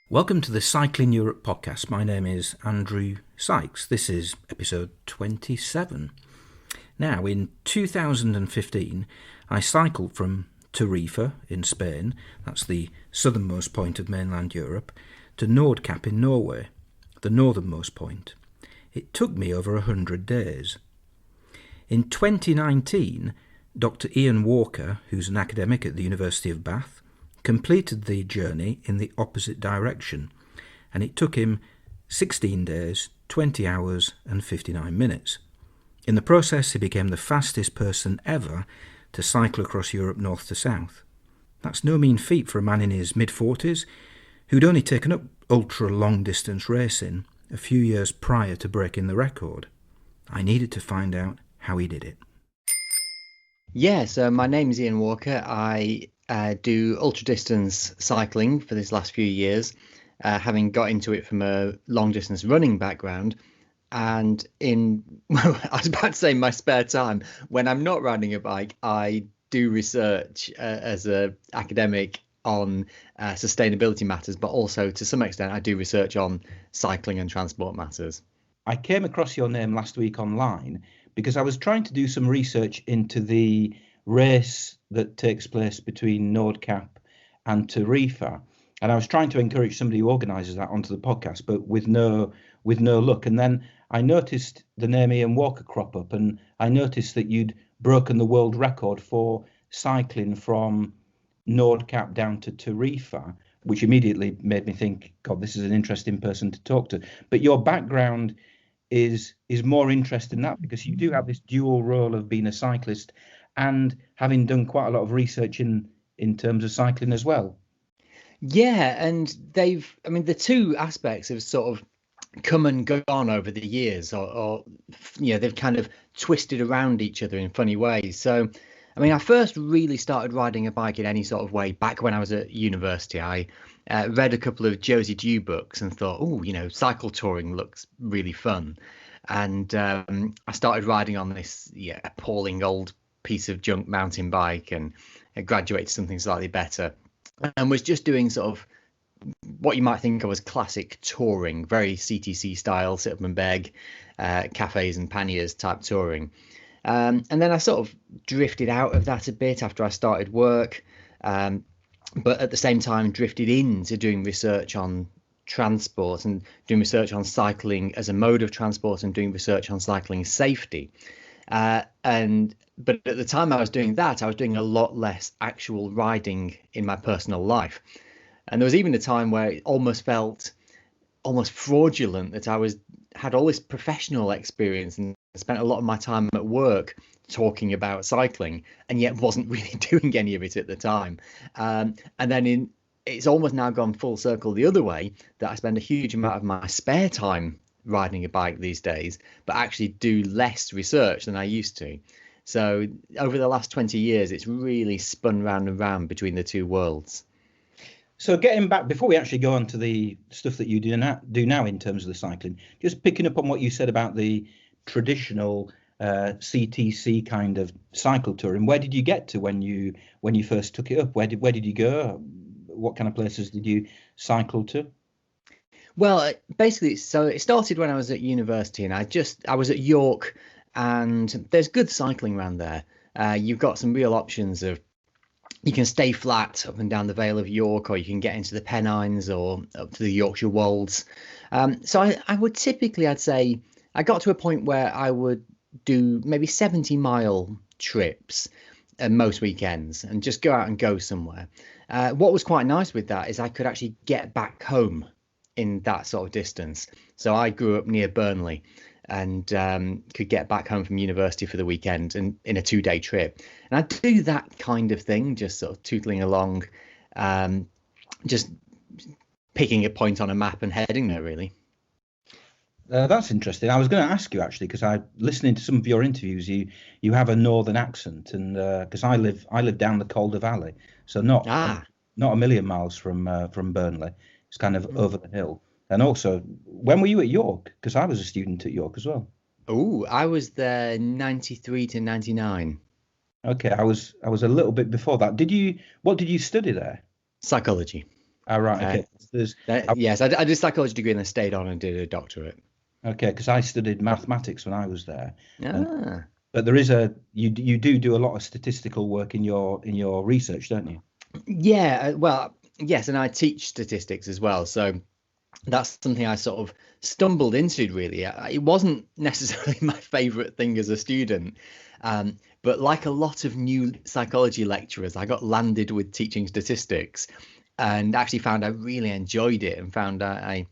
Welcome to the Cycling Europe podcast. My name is Andrew Sykes. This is episode 27. Now, in 2015, I cycled from Tarifa in Spain, that's the southernmost point of mainland Europe, to Nordkapp in Norway, the northernmost point. It took me over 100 days. In 2019, Dr. Ian Walker, who's an academic at the University of Bath, completed the journey in the opposite direction, and it took him 16 days, 20 hours and 59 minutes. In the process, he became the fastest person ever to cycle across Europe north to south. That's no mean feat for a man in his mid-forties who'd only taken up ultra-long-distance racing a few years prior to breaking the record. I needed to find out how he did it. Yeah, so my name is Ian Walker. I do ultra-distance cycling for this last few years, having got into it from a long-distance running background. And I was about to say my spare time, when I'm not riding a bike, I do research as an academic on sustainability matters, but also to some extent I do research on cycling and transport matters. I came across your name last week online because I was trying to do some research into the race that takes place between Nordkapp and Tarifa, and I was trying to encourage somebody who organises that onto the podcast, but with no luck. And then I noticed the name Ian Walker crop up, and I noticed that you'd broken the world record for cycling from Nordkapp down to Tarifa, which immediately made me think, God, this is an interesting person to talk to. But your background is more interesting than that, because you do have this dual role of being a cyclist and having done quite a lot of research in terms of cycling as well. Yeah, and the two aspects have sort of come and gone over the years, or they've kind of twisted around each other in funny ways. So, I first really started riding a bike in any sort of way back when I was at university. I read a couple of Josie Dew books and thought, cycle touring looks really fun. And I started riding on this appalling old piece of junk mountain bike, and I graduated to something slightly better, and was just doing sort of what you might think of as classic touring, very CTC style, sit up and beg, cafes and panniers type touring. And then I sort of drifted out of that a bit after I started work, but at the same time drifted into doing research on transport and doing research on cycling as a mode of transport and doing research on cycling safety. But at the time I was doing that, I was doing a lot less actual riding in my personal life. And there was even a time where it almost felt almost fraudulent that I had all this professional experience and spent a lot of my time at work talking about cycling, and yet wasn't really doing any of it at the time. And then it's almost now gone full circle the other way, that I spend a huge amount of my spare time riding a bike these days, but actually do less research than I used to. So over the last 20 years, it's really spun round and round between the two worlds. So getting back, before we actually go on to the stuff that you do now in terms of the cycling, just picking up on what you said about the traditional CTC kind of cycle touring, where did you get to when you first took it up? Where did you go? What kind of places did you cycle to? Well, basically, so it started when I was at university, and I was at York, and there's good cycling around there. You've got some real options of, you can stay flat up and down the Vale of York, or you can get into the Pennines or up to the Yorkshire Wolds. So I would typically, I'd say, I got to a point where I would do maybe 70-mile trips most weekends and just go out and go somewhere. What was quite nice with that is I could actually get back home in that sort of distance. So I grew up near Burnley, and could get back home from university for the weekend and in a 2-day trip. And I do that kind of thing, just sort of tootling along, just picking a point on a map and heading there, really. That's interesting. I was going to ask you actually, because listening to some of your interviews, you have a northern accent, and because I live down the Calder Valley, so not a million miles from Burnley. It's kind of over the hill. And also, when were you at York? Because I was a student at York as well. Oh, I was there 93 to 99. Okay, I was a little bit before that. What did you study there? Psychology. Ah, right. Uh, Okay. I- yes, I did a psychology degree and then stayed on and did a doctorate. okay, because I studied mathematics when I was there, and Ah. but there is you do a lot of statistical work in your research, don't you? Yeah, well, yes, and I teach statistics as well. So that's something I sort of stumbled into, really. It wasn't necessarily my favorite thing as a student. But like a lot of new psychology lecturers, I got landed with teaching statistics and actually found I really enjoyed it and found I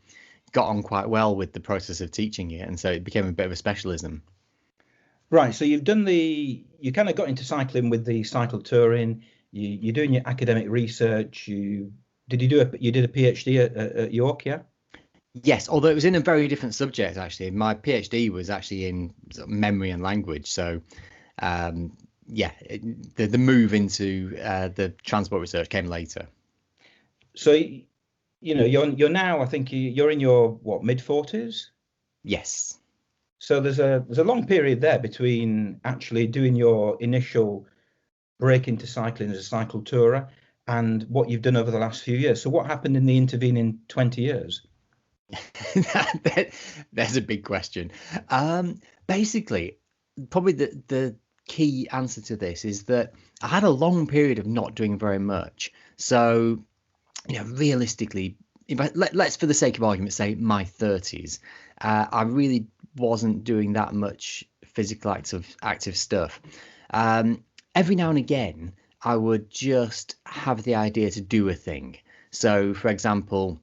got on quite well with the process of teaching it. And so it became a bit of a specialism. Right. So you kind of got into cycling with the cycle touring. You're doing your academic research. You did a PhD at York, yeah? Yes, although it was in a very different subject, actually. My PhD was actually in sort of memory and language. So yeah, the move into the transport research came later. So you're now, I think you're in your what, mid-40s? Yes. So there's a long period there between actually doing your initial break into cycling as a cycle tourer and what you've done over the last few years. So what happened in the intervening 20 years? There's a big question. Basically, probably the key answer to this is that I had a long period of not doing very much. So, realistically, if let's for the sake of argument say my 30s, I really wasn't doing that much physical active stuff. Every now and again, I would just have the idea to do a thing. So, for example,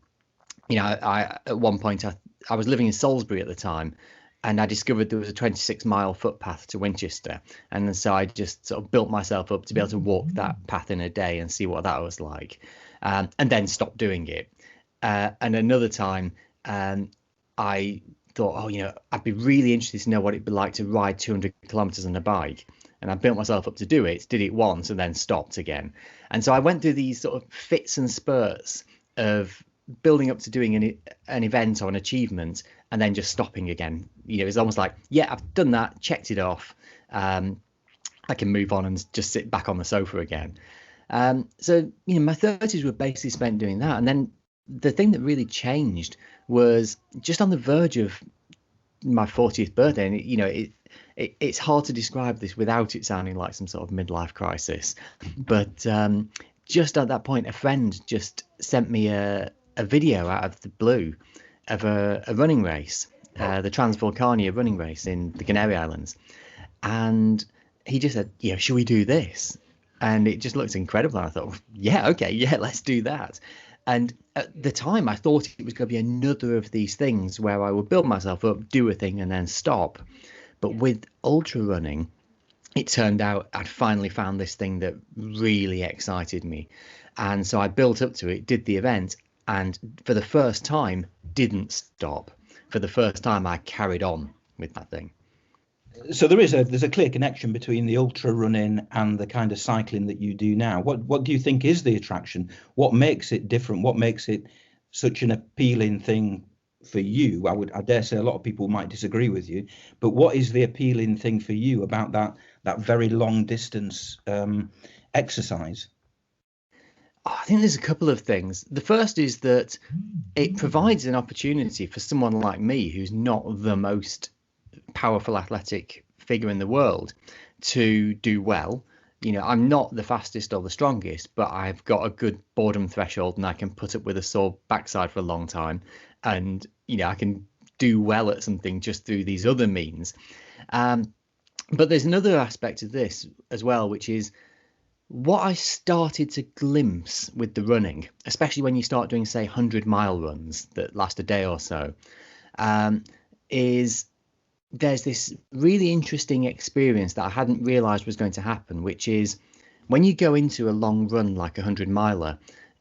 I at one point I was living in Salisbury at the time, and I discovered there was a 26-mile footpath to Winchester, and so I just sort of built myself up to be able to walk that path in a day and see what that was like, and then stop doing it. And another time, I thought, oh, I'd be really interested to know what it'd be like to ride 200 kilometers on a bike. And I built myself up to do it, did it once, and then stopped again. And so I went through these sort of fits and spurts of building up to doing an event or an achievement and then just stopping again. It's almost like, yeah, I've done that, checked it off. I can move on and just sit back on the sofa again. So my 30s were basically spent doing that. And then the thing that really changed was just on the verge of my 40th birthday. And it's hard to describe this without it sounding like some sort of midlife crisis. But just at that point, a friend just sent me a video out of the blue of a running race, the Transvolcania running race in the Canary Islands. And he just said, should we do this? And it just looked incredible. And I thought, yeah, okay, yeah, let's do that. And at the time, I thought it was going to be another of these things where I would build myself up, do a thing, and then stop. But with ultra running, it turned out I'd finally found this thing that really excited me. And so I built up to it, did the event, and for the first time, didn't stop. For the first time, I carried on with that thing. So there's a clear connection between the ultra running and the kind of cycling that you do now. What do you think is the attraction? What makes it different? What makes it such an appealing thing for you? I dare say a lot of people might disagree with you, but what is the appealing thing for you about that very long distance exercise? I think there's a couple of things. The first is that it provides an opportunity for someone like me, who's not the most powerful athletic figure in the world, to do well. I'm not the fastest or the strongest, but I've got a good boredom threshold and I can put up with a sore backside for a long time. And, I can do well at something just through these other means. But there's another aspect of this as well, which is what I started to glimpse with the running, especially when you start doing, say, 100-mile runs that last a day or so, is there's this really interesting experience that I hadn't realized was going to happen, which is when you go into a long run like a 100-miler,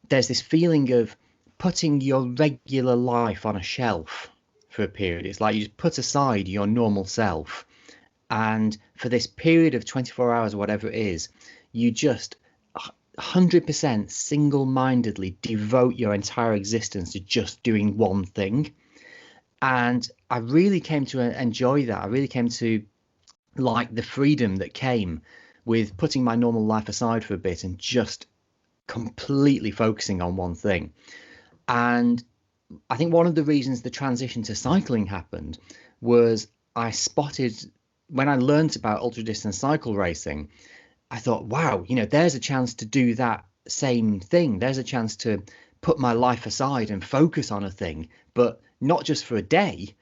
there's this feeling of putting your regular life on a shelf for a period. It's like you just put aside your normal self, and for this period of 24 hours or whatever it is, you just 100% single-mindedly devote your entire existence to just doing one thing. And I really came to enjoy that. I really came to like the freedom that came with putting my normal life aside for a bit and just completely focusing on one thing. And I think one of the reasons the transition to cycling happened was I spotted when I learned about ultra distance cycle racing, I thought, wow, there's a chance to do that same thing. There's a chance to put my life aside and focus on a thing, but not just for a day,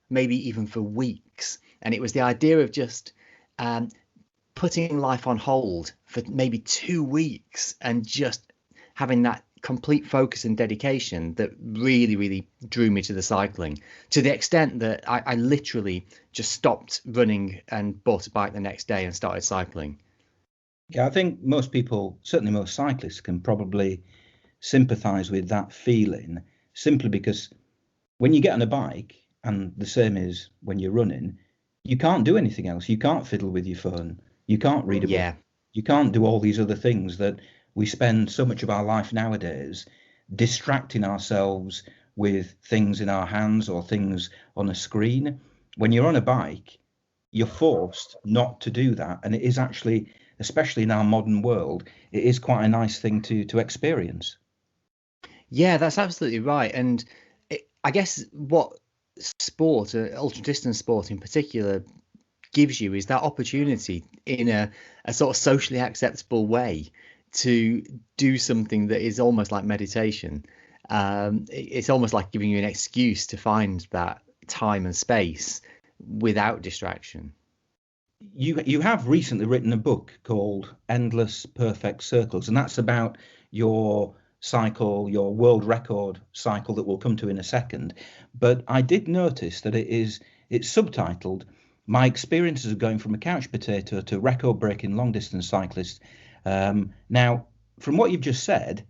maybe even for weeks. And it was the idea of just putting life on hold for maybe 2 weeks and just having that complete focus and dedication that really, really drew me to the cycling, to the extent that I literally just stopped running and bought a bike the next day and started cycling. Yeah, I think most people, certainly most cyclists, can probably sympathise with that feeling, simply because when you get on a bike, and the same is when you're running, you can't do anything else. You can't fiddle with your phone. You can't read a book. You can't do all these other things that we spend so much of our life nowadays distracting ourselves with things in our hands or things on a screen. When you're on a bike, you're forced not to do that. And it is actually, especially in our modern world, it is quite a nice thing to experience. Yeah, that's absolutely right. And I guess what sport, ultra distance sport in particular, gives you is that opportunity in a sort of socially acceptable way to do something that is almost like meditation. It's almost like giving you an excuse to find that time and space without distraction. You have recently written a book called Endless Perfect Circles, and that's about your cycle, your world record cycle that we'll come to in a second. But I did notice that it's subtitled My Experiences of Going from a Couch Potato to Record Breaking Long Distance Cyclist. Now, from what you've just said,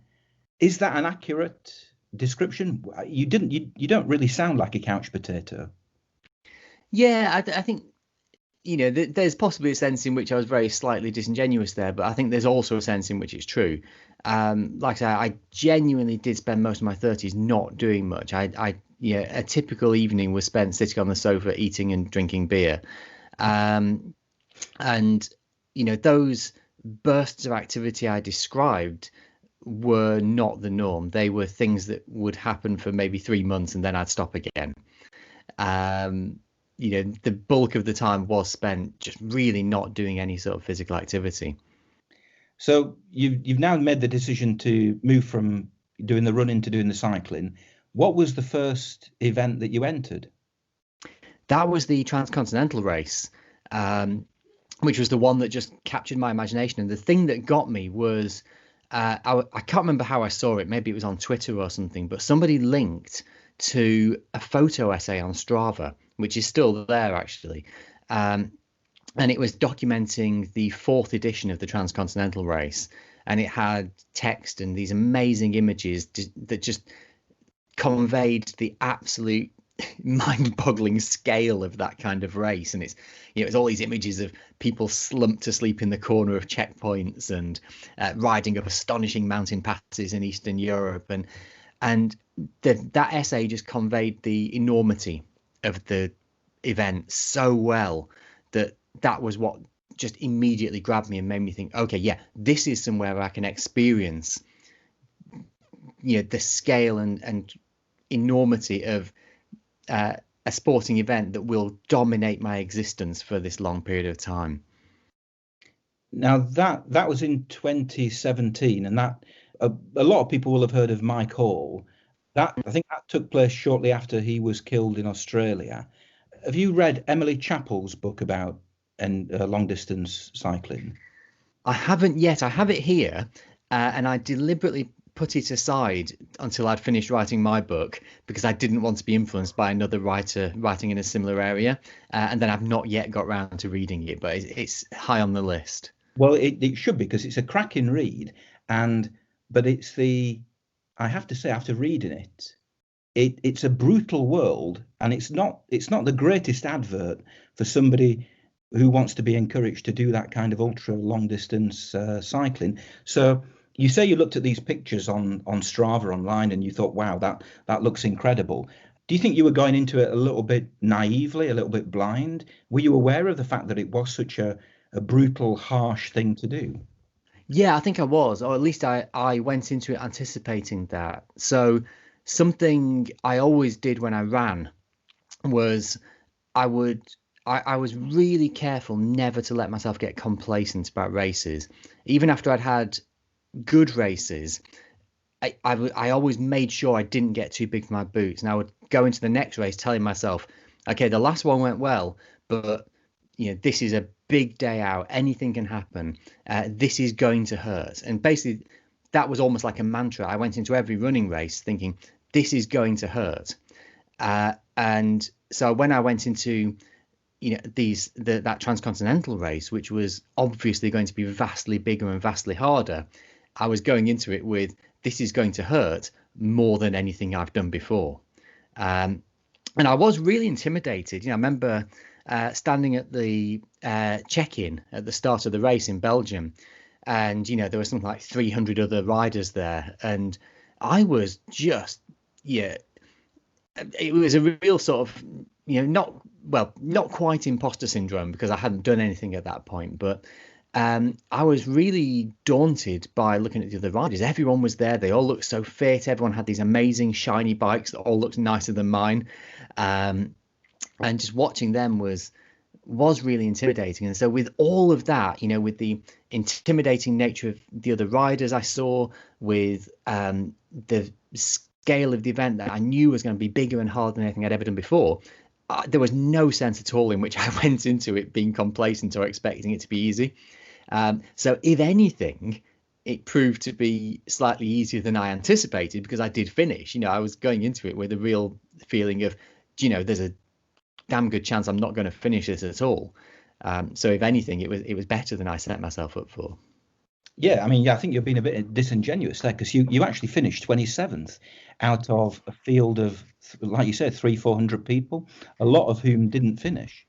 is that an accurate description? You don't really sound like a couch potato. Yeah, I think there's possibly a sense in which I was very slightly disingenuous there, but I think there's also a sense in which it's true. Like I say, I genuinely did spend most of my 30s not doing much. A typical evening was spent sitting on the sofa, eating and drinking beer. And those bursts of activity I described were not the norm. They were things that would happen for maybe 3 months and then I'd stop again. The bulk of the time was spent just really not doing any sort of physical activity. So you've now made the decision to move from doing the running to doing the cycling. What was the first event that you entered? That was the transcontinental race, which was the one that just captured my imagination. And the thing that got me was, I can't remember how I saw it. Maybe it was on Twitter or something, but somebody linked to a photo essay on Strava, which is still there actually. And it was documenting the 4th edition of the transcontinental race. And it had text and these amazing images that just conveyed the absolute mind-boggling scale of that kind of race. And it's all these images of people slumped to sleep in the corner of checkpoints and riding up astonishing mountain passes in Eastern Europe. And that essay just conveyed the enormity of the event so well that was what just immediately grabbed me and made me think, okay, yeah, this is somewhere where I can experience the scale and enormity of a sporting event that will dominate my existence for this long period of time. Now that was in 2017, and that a lot of people will have heard of Mike Hall. I think that took place shortly after he was killed in Australia. Have you read Emily Chappell's book about long distance cycling? I haven't yet. I have it here, and I deliberately put it aside until I'd finished writing my book because I didn't want to be influenced by another writer writing in a similar area. And then I've not yet got round to reading it, but it's high on the list. Well, it should be, because it's a cracking read, but I have to say, after reading it's a brutal world, and it's not the greatest advert for somebody who wants to be encouraged to do that kind of ultra long distance cycling. So you say you looked at these pictures on Strava online and you thought, wow, that looks incredible. Do you think you were going into it a little bit naively, a little bit blind? Were you aware of the fact that it was such a brutal, harsh thing to do? Yeah, I think I was, or at least I went into it anticipating that. So something I always did when I ran was I was really careful never to let myself get complacent about races. Even after I'd had good races, I always made sure I didn't get too big for my boots, and I would go into the next race telling myself, okay, the last one went well, but this is a big day out. Anything can happen. This is going to hurt. And basically, that was almost like a mantra. I went into every running race thinking, this is going to hurt. And so when I went into that transcontinental race, which was obviously going to be vastly bigger and vastly harder, I was going into it with, this is going to hurt more than anything I've done before. And I was really intimidated. I remember standing at the check-in at the start of the race in Belgium, and there was something like 300 other riders there, and I was just it was a real sort of not quite imposter syndrome, because I hadn't done anything at that point, but I was really daunted by looking at the other riders. Everyone was there. They all looked so fit. Everyone had these amazing shiny bikes that all looked nicer than mine. And just watching them was really intimidating. And so with all of that, with the intimidating nature of the other riders I saw, with the scale of the event that I knew was going to be bigger and harder than anything I'd ever done before, there was no sense at all in which I went into it being complacent or expecting it to be easy. So if anything, it proved to be slightly easier than I anticipated, because I did finish. I was going into it with a real feeling of, there's a damn good chance I'm not going to finish this at all. So if anything, it was better than I set myself up for. Yeah, I mean, I think you're being a bit disingenuous there, because you actually finished 27th out of a field of, like you said, 300-400 people, a lot of whom didn't finish.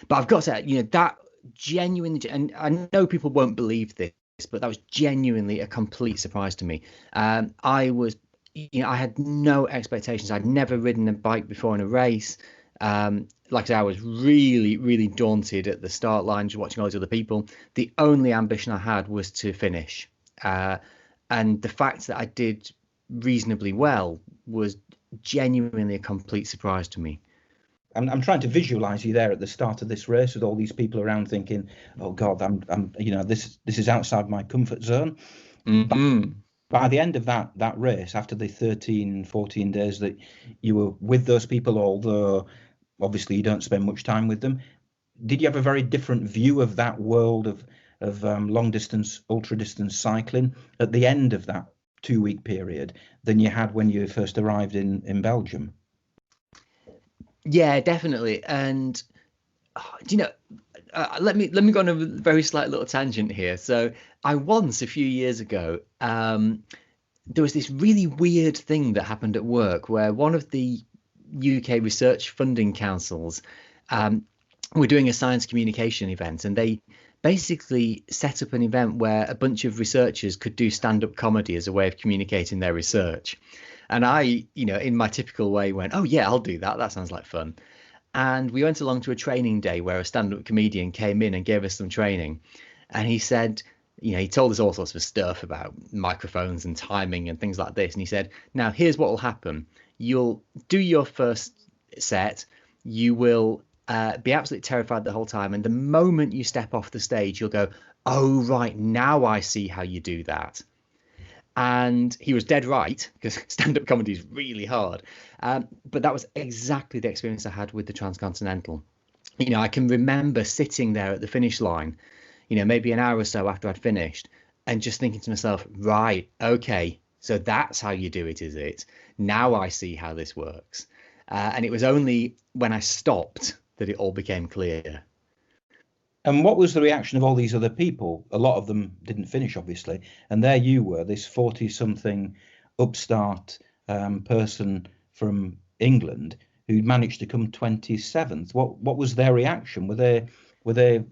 But I've got to say, that genuinely, and I know people won't believe this, but that was genuinely a complete surprise to me. I was, I had no expectations. I'd never ridden a bike before in a race. Like I said, I was really, really daunted at the start line, just watching all these other people. The only ambition I had was to finish. And the fact that I did reasonably well was genuinely a complete surprise to me. I'm trying to visualize you there at the start of this race with all these people around thinking, oh God, I'm this is outside my comfort zone. Mm-hmm. By the end of that race, after the 13, 14 days that you were with those people, although obviously you don't spend much time with them, did you have a very different view of that world of long distance, ultra distance cycling at the end of that 2-week period than you had when you first arrived in Belgium? Yeah, definitely. And let me go on a very slight little tangent here. So I once, a few years ago, there was this really weird thing that happened at work where one of the UK research funding councils were doing a science communication event, and they basically set up an event where a bunch of researchers could do stand-up comedy as a way of communicating their research. And I, in my typical way, went, oh yeah, I'll do that. That sounds like fun. And we went along to a training day where a stand-up comedian came in and gave us some training. And he said, he told us all sorts of stuff about microphones and timing and things like this. And he said, now here's what will happen. You'll do your first set. You will be absolutely terrified the whole time. And the moment you step off the stage, you'll go, oh, right, now I see how you do that. And he was dead right, because stand-up comedy is really hard. But that was exactly the experience I had with the transcontinental. I can remember sitting there at the finish line, maybe an hour or so after I'd finished, and just thinking to myself, right, okay, so that's how you do it, is it? Now I see how this works. And it was only when I stopped that it all became clear. And what was the reaction of all these other people? A lot of them didn't finish, obviously. And there you were, this 40-something upstart person from England who managed to come 27th. What was their reaction? Were they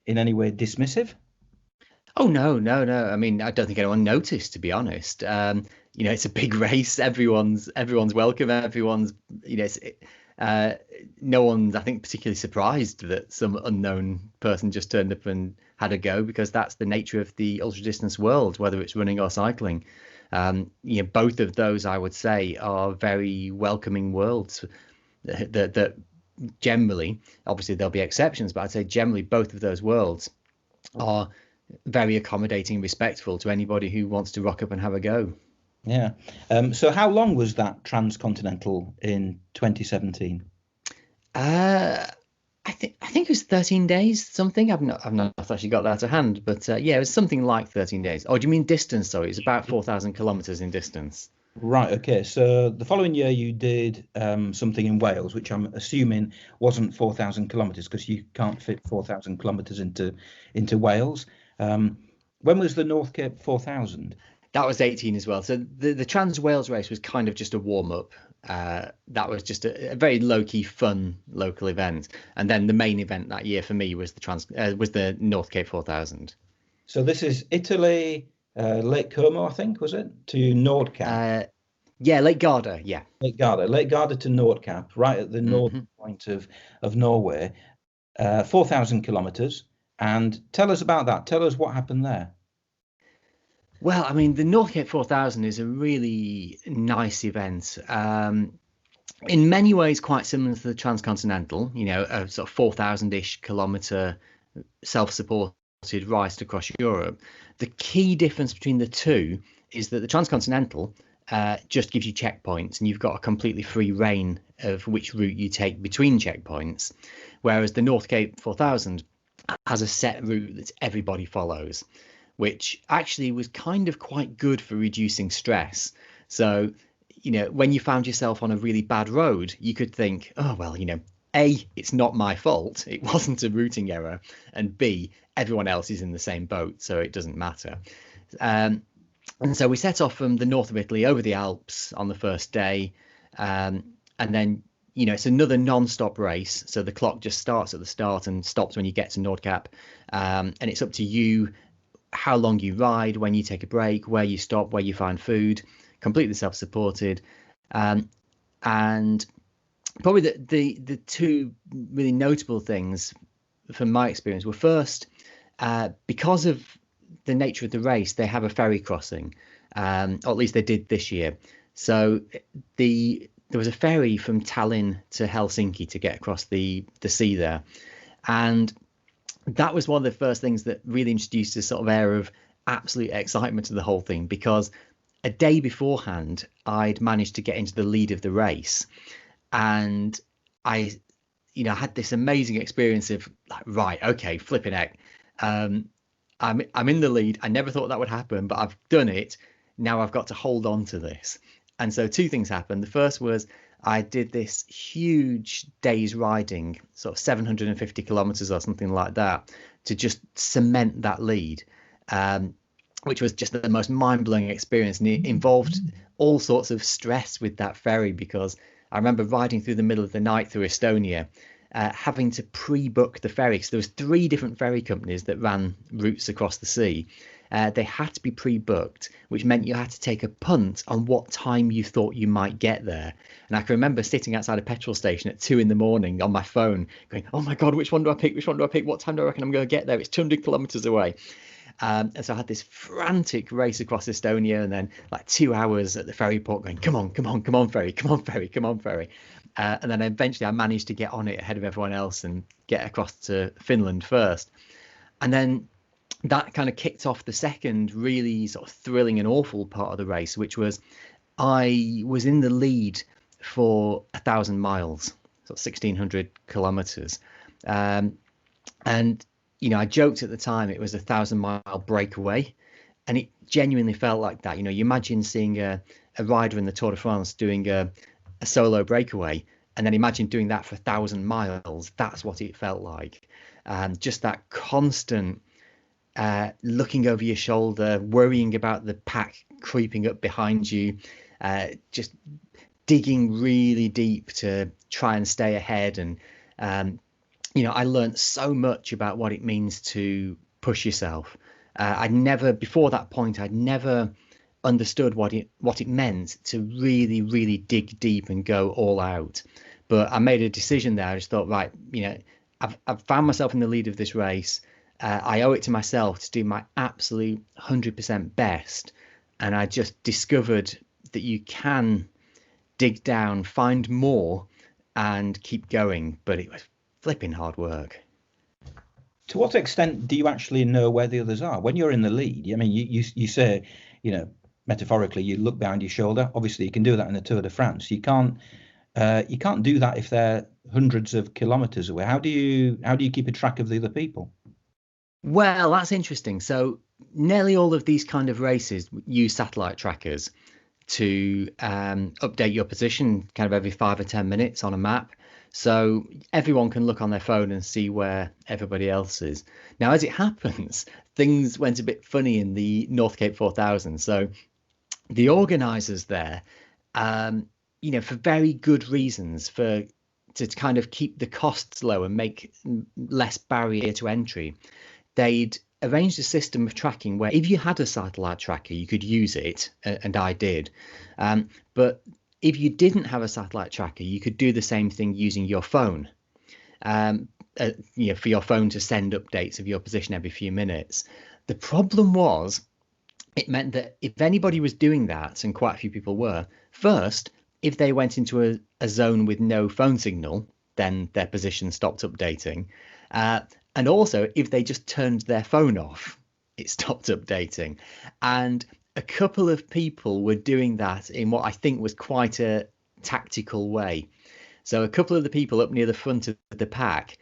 in any way dismissive? Oh, no. I mean, I don't think anyone noticed, to be honest. It's a big race. Everyone's welcome. Everyone's, no one's, I think, particularly surprised that some unknown person just turned up and had a go, because that's the nature of the ultra distance world, whether it's running or cycling. Both of those, I would say, are very welcoming worlds that generally, obviously there'll be exceptions, but I'd say generally both of those worlds are very accommodating, respectful to anybody who wants to rock up and have a go. Yeah. So how long was that transcontinental in 2017? I think it was 13 days, something. I've not actually got that to hand, but yeah, it was something like 13 days. Oh, do you mean distance? Sorry, it's about 4,000 kilometers in distance. Right. Okay. So the following year you did something in Wales, which I'm assuming wasn't 4,000 kilometers, because you can't fit 4,000 kilometers into Wales. When was the Northgate 4,000? That was 18 as well. So the Trans Wales race was kind of just a warm up. That was just a very low key, fun local event, and then the main event that year for me was the Northgate 4,000. So this is Italy, Lake Como, I think, was it, to Nordkapp? Yeah, Lake Garda. Yeah, Lake Garda to Nordkapp, right at the northern point of Norway. 4,000 kilometers. And tell us about that. Tell us what happened there. Well, I mean, the Northgate 4,000 is a really nice event. In many ways, quite similar to the transcontinental, a sort of 4,000-ish kilometer self-supported race across Europe. The key difference between the two is that the transcontinental just gives you checkpoints, and you've got a completely free reign of which route you take between checkpoints, whereas the Northgate 4,000 has a set route that everybody follows, which actually was kind of quite good for reducing stress. So, when you found yourself on a really bad road, you could think, oh, well, A, it's not my fault. It wasn't a routing error. And B, everyone else is in the same boat, so it doesn't matter. And so we set off from the north of Italy over the Alps on the first day. And then, it's another non-stop race. So the clock just starts at the start and stops when you get to Nordkapp. And it's up to you how long you ride, when you take a break, where you stop, where you find food, completely self-supported. And probably the two really notable things from my experience were, first, because of the nature of the race, they have a ferry crossing, or at least they did this year. So there was a ferry from Tallinn to Helsinki to get across the sea there. And that was one of the first things that really introduced this sort of air of absolute excitement to the whole thing, because a day beforehand, I'd managed to get into the lead of the race, and I had this amazing experience of like, right, okay, flipping heck. I'm in the lead. I never thought that would happen, but I've done it. Now I've got to hold on to this. And so two things happened. The first was I did this huge day's riding, sort of 750 kilometers or something like that, to just cement that lead, which was just the most mind-blowing experience. And it involved all sorts of stress with that ferry, because I remember riding through the middle of the night through Estonia, having to pre-book the ferry. So there was 3 different ferry companies that ran routes across the sea. They had to be pre-booked, which meant you had to take a punt on what time you thought you might get there. And I can remember sitting outside a petrol station at 2 a.m. on my phone going, oh my God, which one do I pick? Which one do I pick? What time do I reckon I'm going to get there? It's 200 kilometers away. And so I had this frantic race across Estonia, and then like 2 hours at the ferry port going, come on, ferry. And then eventually I managed to get on it ahead of everyone else and get across to Finland first. And then that kind of kicked off the second really sort of thrilling and awful part of the race, which was I was in the lead for 1,000 miles, so 1,600 kilometers. And, I joked at the time it was a 1,000-mile breakaway, and it genuinely felt like that. You imagine seeing a rider in the Tour de France doing a solo breakaway, and then imagine doing that for 1,000 miles. That's what it felt like. Just that constant looking over your shoulder, worrying about the pack creeping up behind you, just digging really deep to try and stay ahead. And I learned so much about what it means to push yourself. Before that point, I'd never understood what it meant to really, really dig deep and go all out. But I made a decision there. I just thought, right, I've found myself in the lead of this race. I owe it to myself to do my absolute 100% best and I just discovered that you can dig down, find more, and keep going. But it was flipping hard work. To what extent do you actually know where the others are when you're in the lead? I mean, you say, metaphorically, you look behind your shoulder. Obviously, you can do that in the Tour de France. You can't do that if they're hundreds of kilometers away. How do you keep a track of the other people? Well, that's interesting. So nearly all of these kind of races use satellite trackers to update your position kind of every 5 or 10 minutes on a map. So everyone can look on their phone and see where everybody else is. Now, as it happens, things went a bit funny in the Northgate 4000. So the organisers there, for very good reasons, to kind of keep the costs low and make less barrier to entry, they'd arranged a system of tracking where if you had a satellite tracker, you could use it, and I did. But if you didn't have a satellite tracker, you could do the same thing using your phone, for your phone to send updates of your position every few minutes. The problem was, it meant that if anybody was doing that, and quite a few people were, first, if they went into a zone with no phone signal, then their position stopped updating. And also, if they just turned their phone off, it stopped updating. And a couple of people were doing that in what I think was quite a tactical way. So a couple of the people up near the front of the pack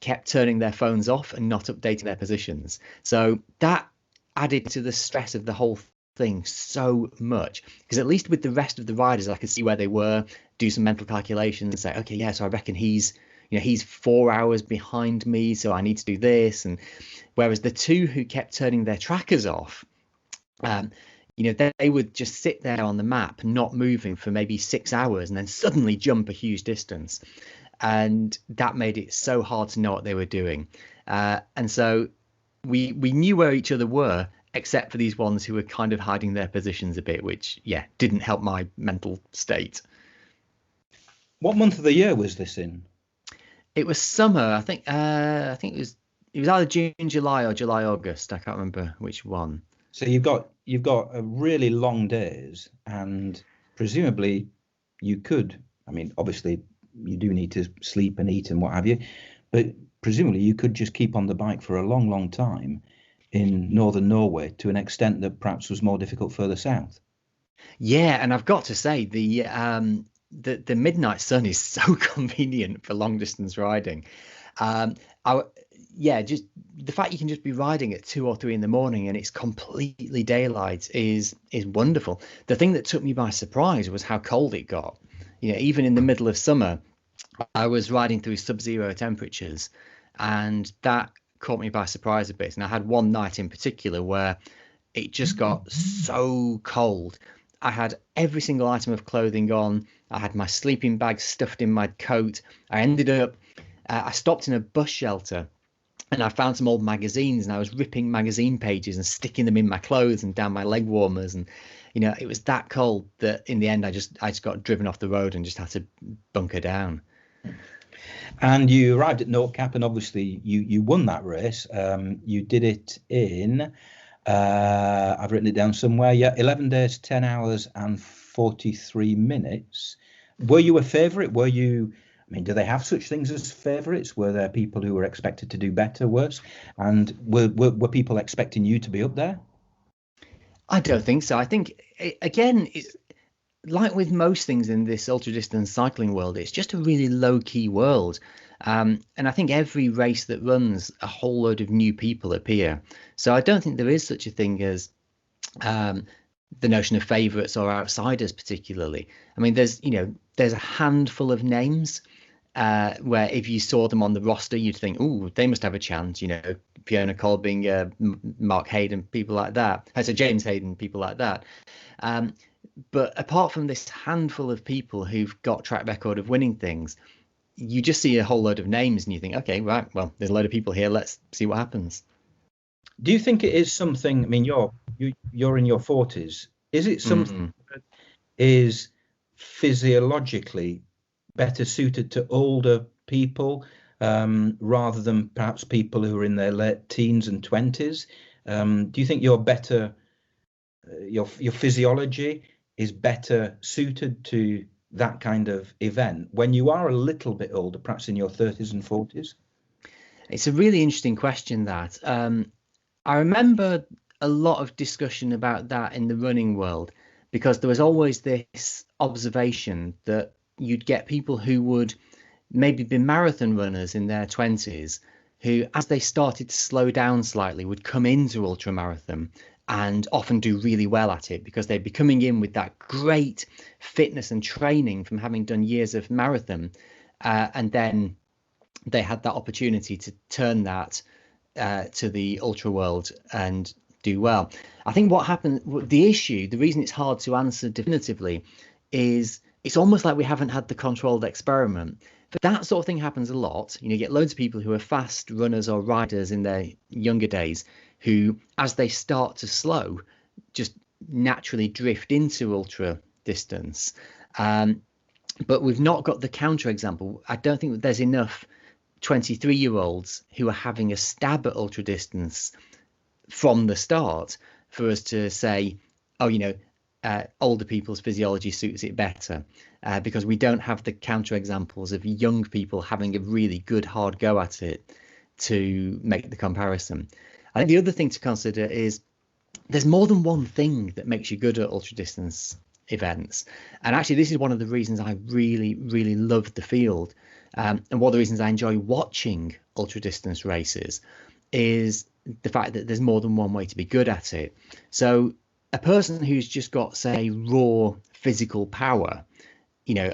kept turning their phones off and not updating their positions. So that added to the stress of the whole thing so much, because at least with the rest of the riders, I could see where they were, do some mental calculations and say, okay, yeah, so I reckon he's 4 hours behind me, so I need to do this. And whereas the two who kept turning their trackers off, they would just sit there on the map, not moving for maybe 6 hours, and then suddenly jump a huge distance. And that made it so hard to know what they were doing. And so we knew where each other were, except for these ones who were kind of hiding their positions a bit, which, didn't help my mental state. What month of the year was this in? It was summer. I think it was either June, July, or July, August. I can't remember which one. So you've got a really long days, and presumably you could. I mean, obviously you do need to sleep and eat and what have you, but presumably you could just keep on the bike for a long, long time in northern Norway to an extent that perhaps was more difficult further south. Yeah, and I've got to say the midnight sun is so convenient for long distance riding. Just the fact you can just be riding at 2 or 3 in the morning and it's completely daylight is wonderful. The thing that took me by surprise was how cold it got. Even in the middle of summer, I was riding through sub-zero temperatures, and that caught me by surprise a bit. And I had one night in particular where it just got so cold. I had every single item of clothing on. I had my sleeping bag stuffed in my coat. I ended up, I stopped in a bus shelter and I found some old magazines, and I was ripping magazine pages and sticking them in my clothes and down my leg warmers. And, it was that cold that in the end, I just got driven off the road and just had to bunker down. And you arrived at Nordkapp, and obviously you won that race. You did it in, I've written it down somewhere. Yeah, 11 days, 10 hours and 43 minutes. Were you a favourite? Do they have such things as favourites? Were there people who were expected to do better, worse? And were people expecting you to be up there? I don't think so. I think, again, it's like with most things in this ultra-distance cycling world, it's just a really low-key world. And I think every race that runs, a whole load of new people appear. So I don't think there is such a thing as the notion of favourites or outsiders particularly. I mean, there's a handful of names where if you saw them on the roster, you'd think, oh, they must have a chance, Fiona Colbing, Mark Hayden, people like that. So James Hayden, people like that. But apart from this handful of people who've got track record of winning things, you just see a whole load of names and you think, okay, right, well, there's a load of people here. Let's see what happens. Do you think it is something? I mean, you're in your 40s. Is it something that is physiologically better suited to older people rather than perhaps people who are in their late teens and 20s? Do you think you're better your physiology is better suited to that kind of event when you are a little bit older, perhaps in your 30s and 40s? It's a really interesting question, that. I remember a lot of discussion about that in the running world, because there was always this observation that you'd get people who would maybe be marathon runners in their 20s who, as they started to slow down slightly, would come into ultramarathon and often do really well at it, because they'd be coming in with that great fitness and training from having done years of marathon, and then they had that opportunity to turn that to the ultra world and do well. I think what happened, the reason it's hard to answer definitively, is it's almost like we haven't had the controlled experiment. But that sort of thing happens a lot. You get loads of people who are fast runners or riders in their younger days who, as they start to slow, just naturally drift into ultra distance. But we've not got the counterexample. I don't think that there's enough 23-year-olds who are having a stab at ultra distance from the start for us to say, oh, older people's physiology suits it better, because we don't have the counterexamples of young people having a really good hard go at it to make the comparison. I think the other thing to consider is there's more than one thing that makes you good at ultra distance events. And actually, this is one of the reasons I really, really love the field. And one of the reasons I enjoy watching ultra distance races is the fact that there's more than one way to be good at it. So a person who's just got, say, raw physical power,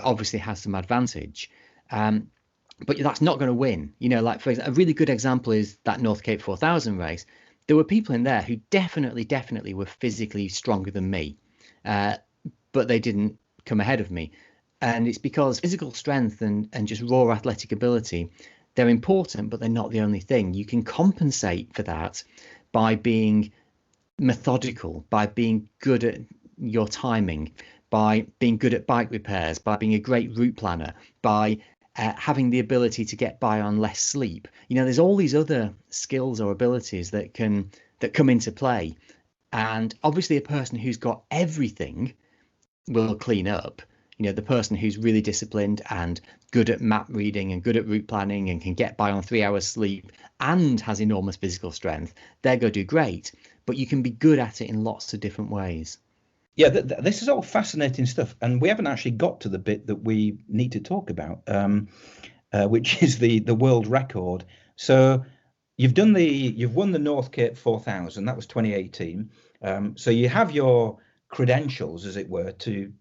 obviously has some advantage. But that's not going to win. Like, for example, a really good example is that Northgate 4000 race. There were people in there who definitely were physically stronger than me, but they didn't come ahead of me. And it's because physical strength and just raw athletic ability, they're important, but they're not the only thing. You can compensate for that by being methodical, by being good at your timing, by being good at bike repairs, by being a great route planner, by having the ability to get by on less sleep. There's all these other skills or abilities that come into play. And obviously a person who's got everything will clean up. The person who's really disciplined and good at map reading and good at route planning and can get by on 3 hours sleep and has enormous physical strength, they're going to do great. But you can be good at it in lots of different ways. Yeah, this is all fascinating stuff, and we haven't actually got to the bit that we need to talk about, which is the world record. So you've won the Northgate 4000. That was 2018. So you have your credentials, as it were, to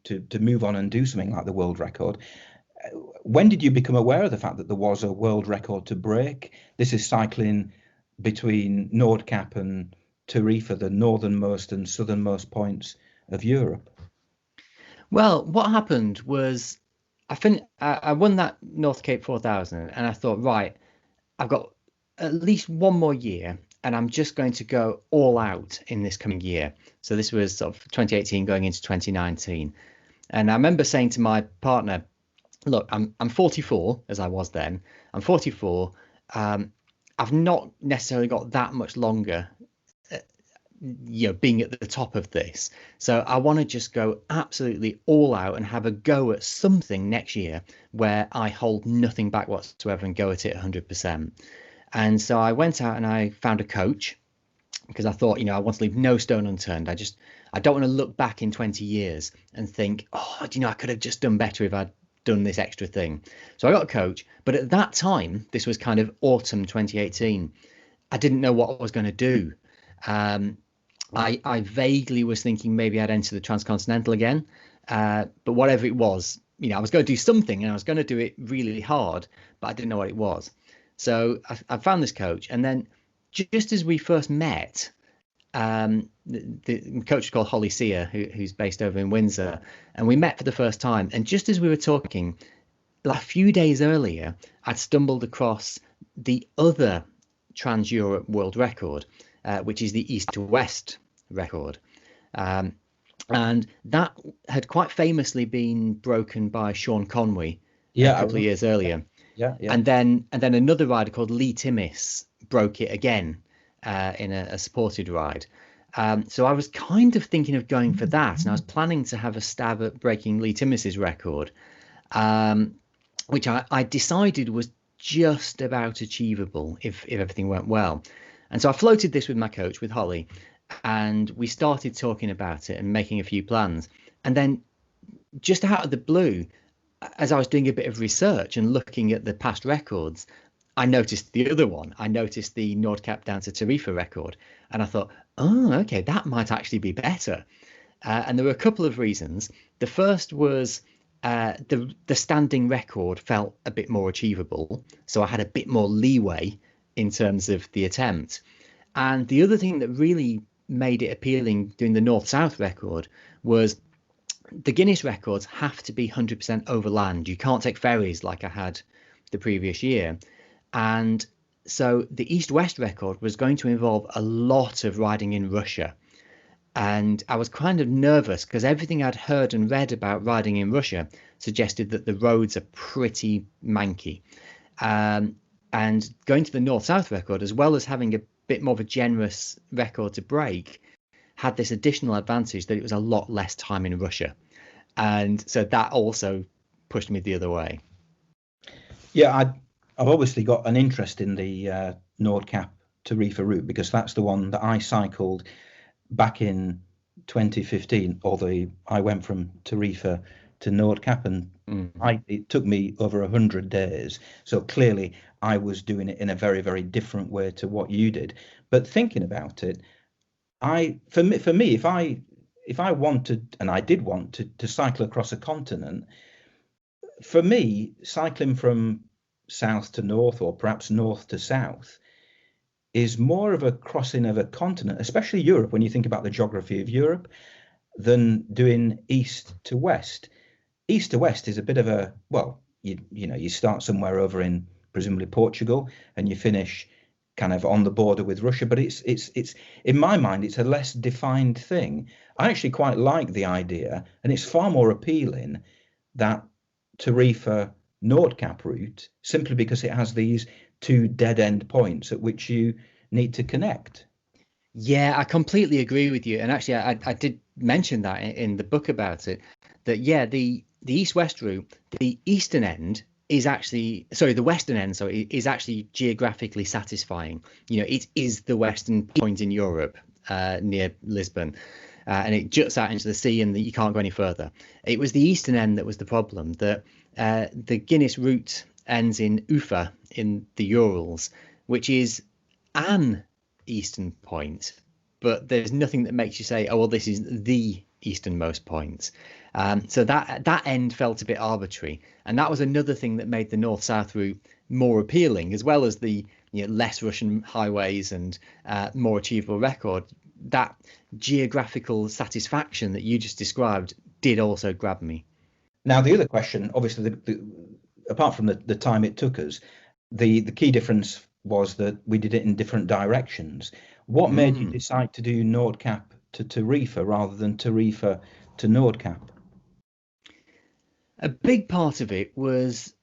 move on and do something like the world record. When did you become aware of the fact that there was a world record to break? This is cycling between Nordkapp and Tarifa, the northernmost and southernmost points of Europe. Well, what happened was I won that Northgate 4000, and I thought, right, I've got at least one more year, and I'm just going to go all out in this coming year. So this was sort of 2018 going into 2019. And I remember saying to my partner, look, I'm 44, as I was then. I'm 44. I've not necessarily got that much longer, being at the top of this. So I want to just go absolutely all out and have a go at something next year where I hold nothing back whatsoever and go at it 100%. And so I went out and I found a coach, because I thought, I want to leave no stone unturned. I don't want to look back in 20 years and think, oh, I could have just done better if I'd done this extra thing. So I got a coach, but at that time, this was kind of autumn 2018, I didn't know what I was going to do. I vaguely was thinking maybe I'd enter the transcontinental again, but whatever it was, I was going to do something, and I was going to do it really hard, but I didn't know what it was. So I found this coach, and then just as we first met, the coach is called Holly Sear, who's based over in Windsor, and we met for the first time. And just as we were talking, a few days earlier, I'd stumbled across the other Trans-Europe world record, which is the east to west record. And that had quite famously been broken by Sean Conway a couple of years earlier. Yeah. And then another rider called Lee Timmis broke it again in a supported ride. So I was kind of thinking of going for that, and I was planning to have a stab at breaking Lee Timmis's record, which I decided was just about achievable if everything went well. And so I floated this with my coach, with Holly, and we started talking about it and making a few plans. And then just out of the blue, as I was doing a bit of research and looking at the past records, I noticed the other one. I noticed the Nordkapp down to Tarifa record, and I thought, oh, okay, that might actually be better. And there were a couple of reasons. The first was the standing record felt a bit more achievable, so I had a bit more leeway in terms of the attempt. And the other thing that really made it appealing doing the north-south record was the Guinness records have to be 100% overland. You can't take ferries like I had the previous year. And so the east-west record was going to involve a lot of riding in Russia. And I was kind of nervous because everything I'd heard and read about riding in Russia suggested that the roads are pretty manky. And going to the north-south record, as well as having a bit more of a generous record to break, had this additional advantage that it was a lot less time in Russia. And so that also pushed me the other way. Yeah, I've obviously got an interest in the Nordkapp Tarifa route because that's the one that I cycled back in 2015. Although I went from Tarifa to Nordkapp, and it took me over 100 days. So clearly I was doing it in a very, very different way to what you did. But thinking about it, for me, if I wanted, and I did want to cycle across a continent, for me, cycling from south to north, or perhaps north to south, is more of a crossing of a continent, especially Europe, when you think about the geography of Europe, than doing east to west. East to west is a bit of a, well, you start somewhere over in presumably Portugal and you finish kind of on the border with Russia, but it's in my mind it's a less defined thing. I actually quite like the idea, and it's far more appealing, that Tarifa Nordkapp route, simply because it has these two dead end points at which you need to connect. Yeah, I completely agree with you. And actually, I did mention that in the book about it, that, yeah, the east-west route, the eastern end is actually, sorry, the western end, so it is actually geographically satisfying. You know, it is the western point in Europe, near Lisbon, and it juts out into the sea, and you can't go any further. It was the eastern end that was the problem, that the Guinness route ends in Ufa in the Urals, which is an eastern point, but there's nothing that makes you say, oh, well, this is the easternmost point. So that end felt a bit arbitrary, and that was another thing that made the north-south route more appealing, as well as the less Russian highways and more achievable record. That geographical satisfaction that you just described did also grab me. Now, the other question, obviously, apart from the time it took us, the key difference was that we did it in different directions. What made you decide to do Nordkapp to Tarifa rather than Tarifa to Nordkapp? A big part of it was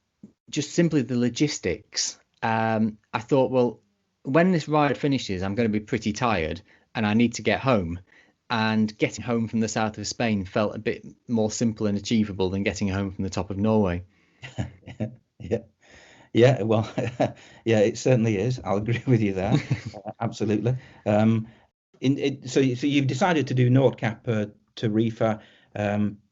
just simply the logistics. I thought, well, when this ride finishes, I'm going to be pretty tired and I need to get home. And getting home from the south of Spain felt a bit more simple and achievable than getting home from the top of Norway. Yeah, well, yeah, it certainly is. I'll agree with you there. Absolutely. So you've decided to do Nordkapp Tarifa.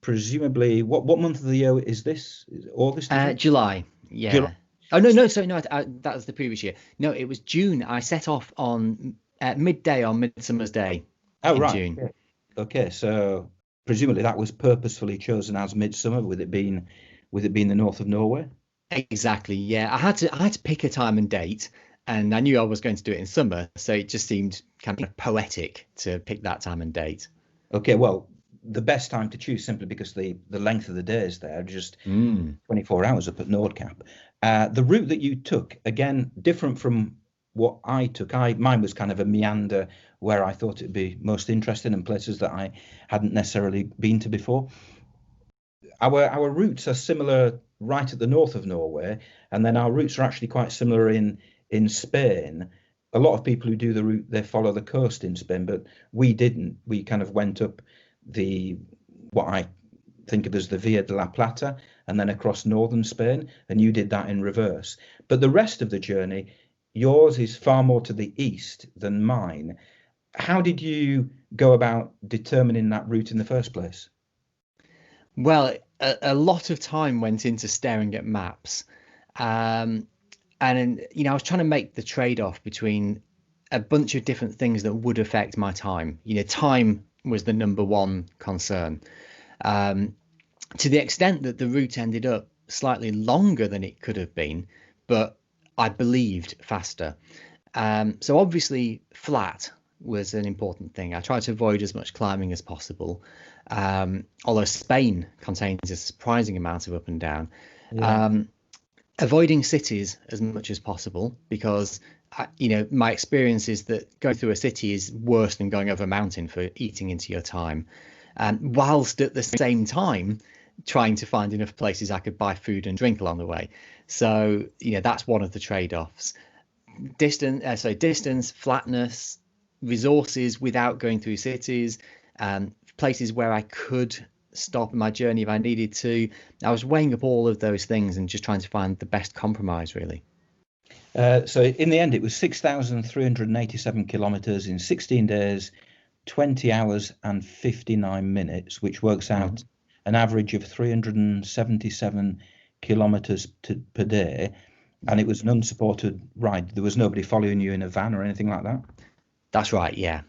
Presumably, what month of the year is this? August? July. Yeah. July. Oh no, sorry, no, that was the previous year. No, it was June. I set off on midday on Midsummer's Day. Oh, right. June. Okay, so presumably that was purposefully chosen as midsummer, with it being the north of Norway. Exactly. Yeah, I had to pick a time and date, and I knew I was going to do it in summer, so it just seemed kind of poetic to pick that time and date. Okay, well, the best time to choose, simply because the length of the days there, just 24 hours up at Nordkapp. The route that you took, again, different from what I took. Mine was kind of a meander where I thought it'd be most interesting, and places that I hadn't necessarily been to before. Our routes are similar right at the north of Norway, and then our routes are actually quite similar in Spain. a lot of people who do the route, they follow the coast in Spain, but we didn't. We kind of went up what I think of as the Via de la Plata and then across northern Spain, and you did that in reverse. But the rest of the journey, yours is far more to the east than mine. How did you go about determining that route in the first place? Well, a lot of time went into staring at maps. And I was trying to make the trade-off between a bunch of different things that would affect my time. Time was the number one concern, to the extent that the route ended up slightly longer than it could have been, but I believed faster. So obviously flat was an important thing. I tried to avoid as much climbing as possible, although Spain contains a surprising amount of up and down. Yeah. Avoiding cities as much as possible, because my experience is that going through a city is worse than going over a mountain for eating into your time, whilst at the same time trying to find enough places I could buy food and drink along the way. So that's one of the trade-offs. Distance, flatness, resources without going through cities, places where I could stop in my journey if I needed to. I was weighing up all of those things and just trying to find the best compromise, really. So in the end, it was 6,387 kilometers in 16 days, 20 hours and 59 minutes, which works out an average of 377 kilometers per day. And it was an unsupported ride. There was nobody following you in a van or anything like that? That's right. Yeah.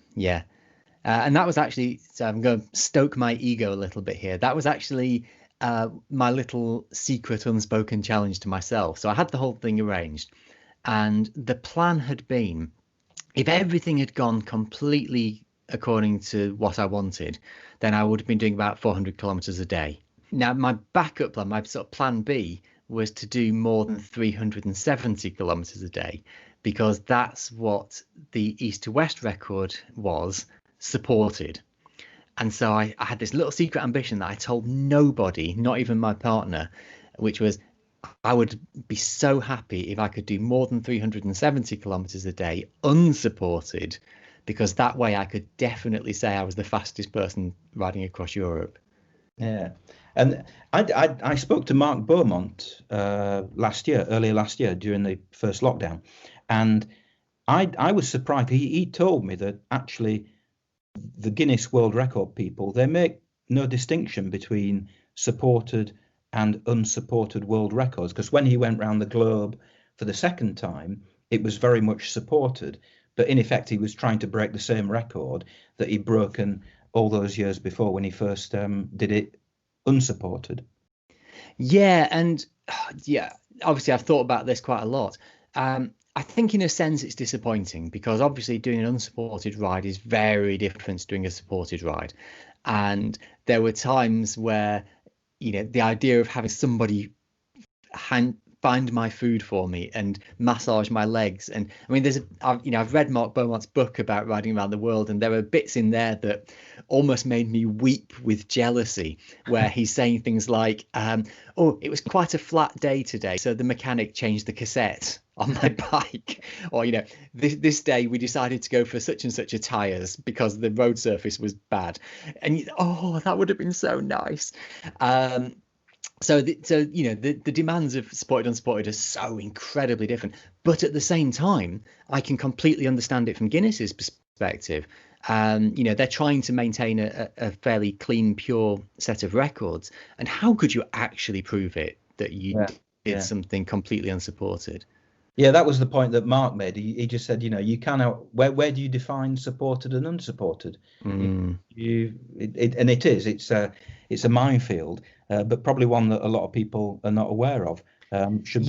And that was actually, so I'm going to stoke my ego a little bit here. That was actually my little secret unspoken challenge to myself. So I had the whole thing arranged, and the plan had been, if everything had gone completely according to what I wanted, then I would have been doing about 400 kilometers a day. Now, my backup plan, my sort of plan B, was to do more than 370 kilometers a day, because that's what the east to west record was supported. And so I had this little secret ambition that I told nobody, not even my partner, which was I would be so happy if I could do more than 370 kilometers a day unsupported, because that way I could definitely say I was the fastest person riding across Europe. Yeah. And I spoke to Mark Beaumont earlier last year during the first lockdown, and I was surprised. He told me that actually the Guinness World Record people, they make no distinction between supported and unsupported world records, because when he went around the globe for the second time, it was very much supported, but in effect he was trying to break the same record that he'd broken all those years before when he first did it unsupported. Yeah, and obviously I've thought about this quite a lot. I think in a sense it's disappointing, because obviously doing an unsupported ride is very different to doing a supported ride. And there were times where, the idea of having somebody find my food for me and massage my legs. And I mean, I've read Mark Beaumont's book about riding around the world, and there were bits in there that almost made me weep with jealousy, where he's saying things like, oh, it was quite a flat day today, so the mechanic changed the cassette on my bike, or this day we decided to go for such and such a tires because the road surface was bad, and that would have been so nice. So the demands of supported unsupported are so incredibly different, but at the same time I can completely understand it from Guinness's perspective. They're trying to maintain a fairly clean, pure set of records, and how could you actually prove it that you did something completely unsupported? Yeah, that was the point that Mark made. He just said, you cannot. Where do you define supported and unsupported? It's a minefield, but probably one that a lot of people are not aware of. Should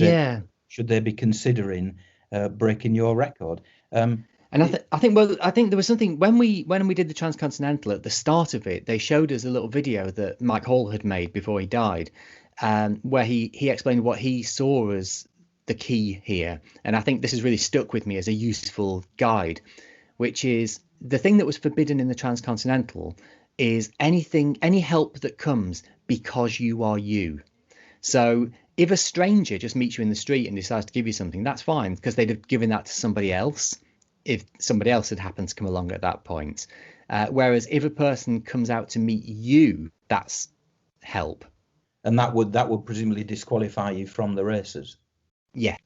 they be considering breaking your record? And I think there was something when we did the transcontinental at the start of it. They showed us a little video that Mike Hall had made before he died, where he explained what he saw as the key here. And I think this has really stuck with me as a useful guide, which is the thing that was forbidden in the transcontinental is any help that comes because you are you. So if a stranger just meets you in the street and decides to give you something, that's fine, because they'd have given that to somebody else. if somebody else had happened to come along at that point. Whereas if a person comes out to meet you, that's help. And that would presumably disqualify you from the races. Yeah.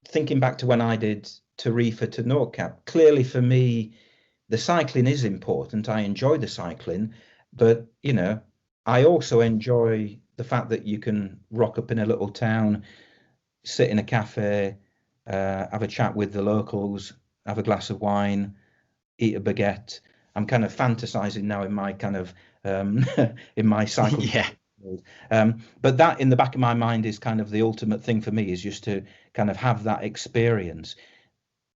Thinking back to when I did Tarifa to Nordkapp, clearly for me, the cycling is important. I enjoy the cycling, but I also enjoy the fact that you can rock up in a little town, sit in a cafe, have a chat with the locals, have a glass of wine, eat a baguette. I'm kind of fantasizing now in my kind of in my cycle. Yeah. But that in the back of my mind is kind of the ultimate thing for me, is just to kind of have that experience.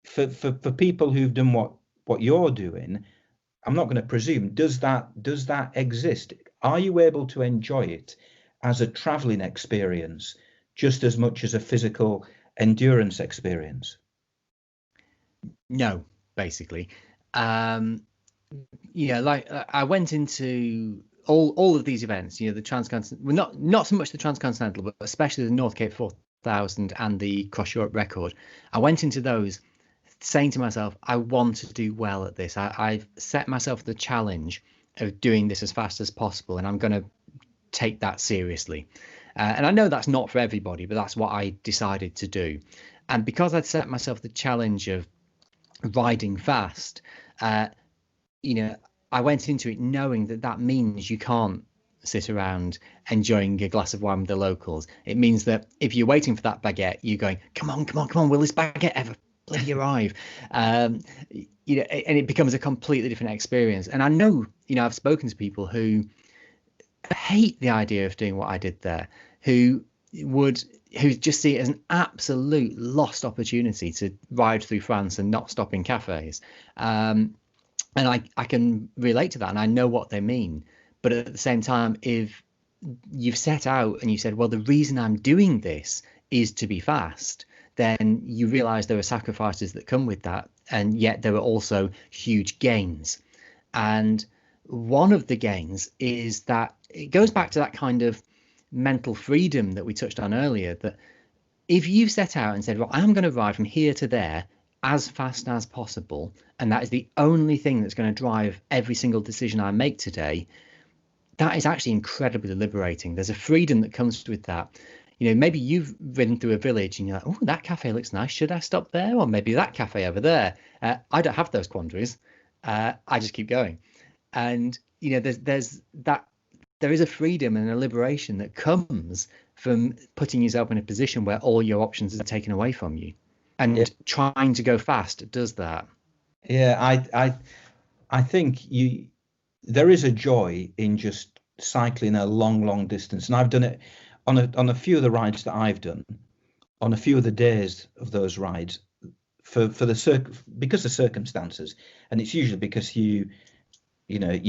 For people who've done what you're doing, I'm not going to presume, does that exist? Are you able to enjoy it as a traveling experience just as much as a physical endurance experience? No, basically. Like I went into all of these events, the transcontinental, well, not so much the transcontinental, but especially the Northgate 4000 and the Cross Europe record. I went into those saying to myself, I want to do well at this. I've set myself the challenge of doing this as fast as possible, and I'm going to take that seriously. And I know that's not for everybody, but that's what I decided to do. And because I'd set myself the challenge of riding fast, I went into it knowing that means you can't sit around enjoying a glass of wine with the locals. It means that if you're waiting for that baguette, you're going, come on, will this baguette ever bloody arrive? And it becomes a completely different experience. And I know, I've spoken to people who hate the idea of doing what I did there, who just see it as an absolute lost opportunity to ride through France and not stop in cafes. And I can relate to that, and I know what they mean. But at the same time, if you've set out and you said, well, the reason I'm doing this is to be fast, then you realize there are sacrifices that come with that. And yet there are also huge gains. And one of the gains is that it goes back to that kind of mental freedom that we touched on earlier, that if you set out and said, well, I'm going to ride from here to there as fast as possible, and that is the only thing that's going to drive every single decision I make today, that is actually incredibly liberating. There's a freedom that comes with that. Maybe you've ridden through a village and you're like, oh, that cafe looks nice. Should I stop there? Or maybe that cafe over there. I don't have those quandaries. I just keep going. And, there's that. There is a freedom and a liberation that comes from putting yourself in a position where all your options are taken away from you. And trying to go fast does that. Yeah, I think there is a joy in just cycling a long distance, and I've done it on a few of the rides that I've done, on a few of the days of those rides, because of circumstances, and it's usually because you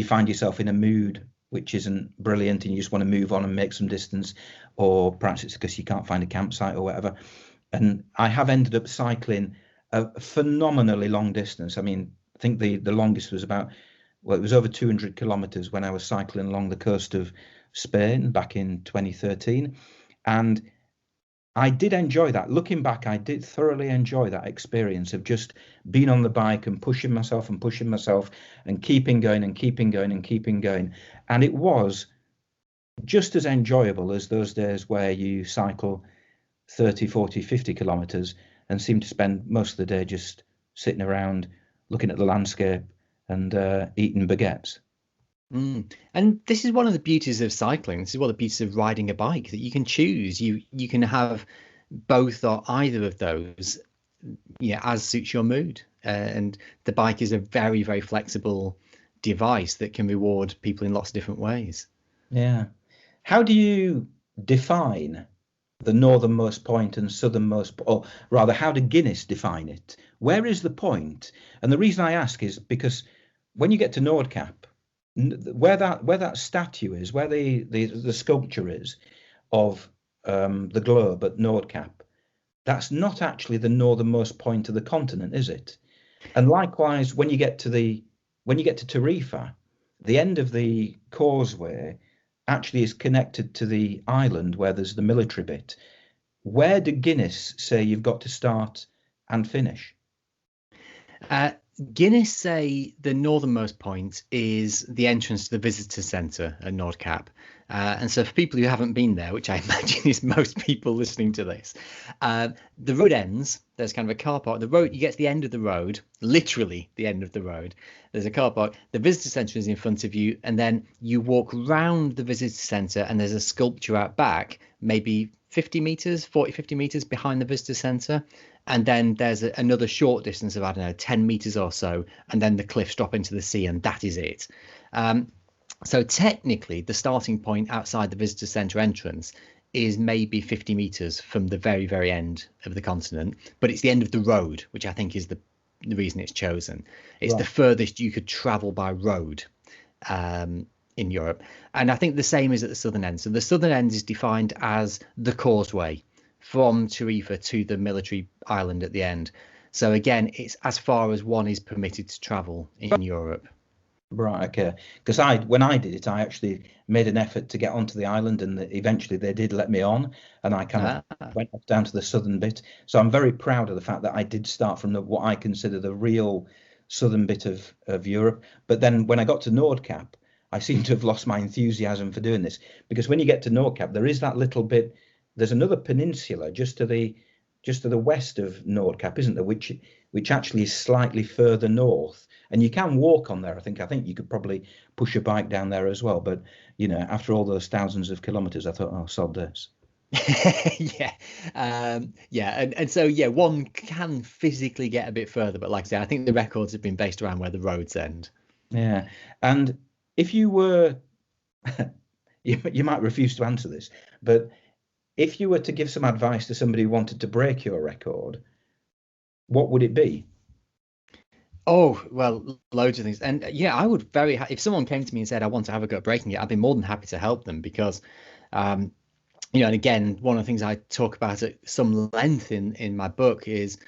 find yourself in a mood which isn't brilliant and you just want to move on and make some distance, or perhaps it's because you can't find a campsite or whatever. And I have ended up cycling a phenomenally long distance. I mean, I think the longest was it was over 200 kilometers when I was cycling along the coast of Spain back in 2013. And I did enjoy that. Looking back, I did thoroughly enjoy that experience of just being on the bike and pushing myself and keeping going and keeping going and keeping going. And it was just as enjoyable as those days where you cycle 30, 40, 50 kilometers and seem to spend most of the day just sitting around looking at the landscape and eating baguettes. And this is one of the beauties of cycling. This is one of the beauties of riding a bike, that you can choose. You can have both or either of those, as suits your mood. And the bike is a very, very flexible device that can reward people in lots of different ways. Yeah. How do you define the northernmost point and southernmost, or rather, how did Guinness define it? Where is the point? And the reason I ask is because when you get to Nordkapp, where that statue is, where the sculpture is of the globe at Nordkapp, that's not actually the northernmost point of the continent, is it? And likewise, when you get to Tarifa, the end of the causeway actually is connected to the island where there's the military bit. Where did Guinness say you've got to start and finish? Guinness say the northernmost point is the entrance to the visitor centre at Nordkapp. And so for people who haven't been there, which I imagine is most people listening to this, the road ends. There's kind of a car park. The road, you get to the end of the road, literally the end of the road. There's a car park. The visitor centre is in front of you. And then you walk round the visitor centre and there's a sculpture out back, maybe 50 metres, 50 metres behind the visitor centre. And then there's another short distance of, I don't know, 10 metres or so. And then the cliffs drop into the sea and that is it. So technically, the starting point outside the visitor centre entrance is maybe 50 metres from the very, very end of the continent. But it's the end of the road, which I think is the reason it's chosen. It's the furthest you could travel by road in Europe. And I think the same is at the southern end. So the southern end is defined as the causeway from Tarifa to the military island at the end. So again, it's as far as one is permitted to travel in Europe. Right, okay. Because when I did it, I actually made an effort to get onto the island, and eventually they did let me on, and I kind of went off down to the southern bit. So I'm very proud of the fact that I did start from what I consider the real southern bit of Europe. But then when I got to Nordkapp, I seem to have lost my enthusiasm for doing this, because when you get to Nordkapp, there is that little bit. There's another peninsula just to the west of Nordkapp, isn't there? Which actually is slightly further north. And you can walk on there. I think you could probably push a bike down there as well. But, after all those thousands of kilometres, I thought, oh, sod this. And so, one can physically get a bit further. But like I say, I think the records have been based around where the roads end. Yeah. And if you were, you might refuse to answer this, but if you were to give some advice to somebody who wanted to break your record, what would it be? Oh, well, loads of things. And I would if someone came to me and said, I want to have a go at breaking it, I'd be more than happy to help them because, and again, one of the things I talk about at some length in my book is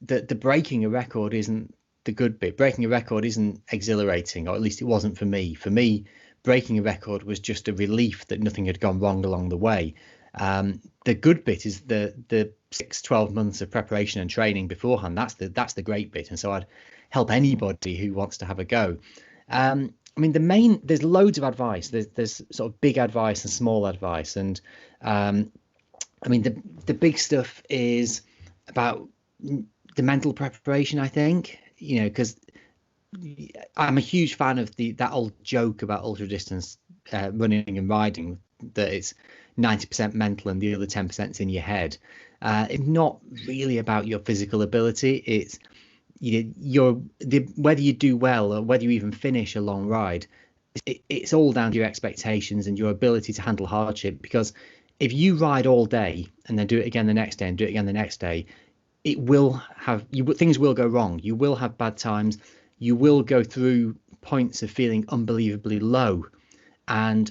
that the breaking a record isn't the good bit. Breaking a record isn't exhilarating, or at least it wasn't for me. For me, breaking a record was just a relief that nothing had gone wrong along the way. The good bit is the 6-12 months of preparation and training beforehand. That's the great bit. And so I'd help anybody who wants to have a go. There's loads of advice. There's sort of big advice and small advice. And the big stuff is about the mental preparation, I think, because I'm a huge fan of that old joke about ultra distance running and riding, that it's 90% mental and the other 10% is in your head. It's not really about your physical ability. It's whether you do well or whether you even finish a long ride. It's all down to your expectations and your ability to handle hardship. Because if you ride all day and then do it again the next day and do it again the next day, things will go wrong. You will have bad times. You will go through points of feeling unbelievably low, and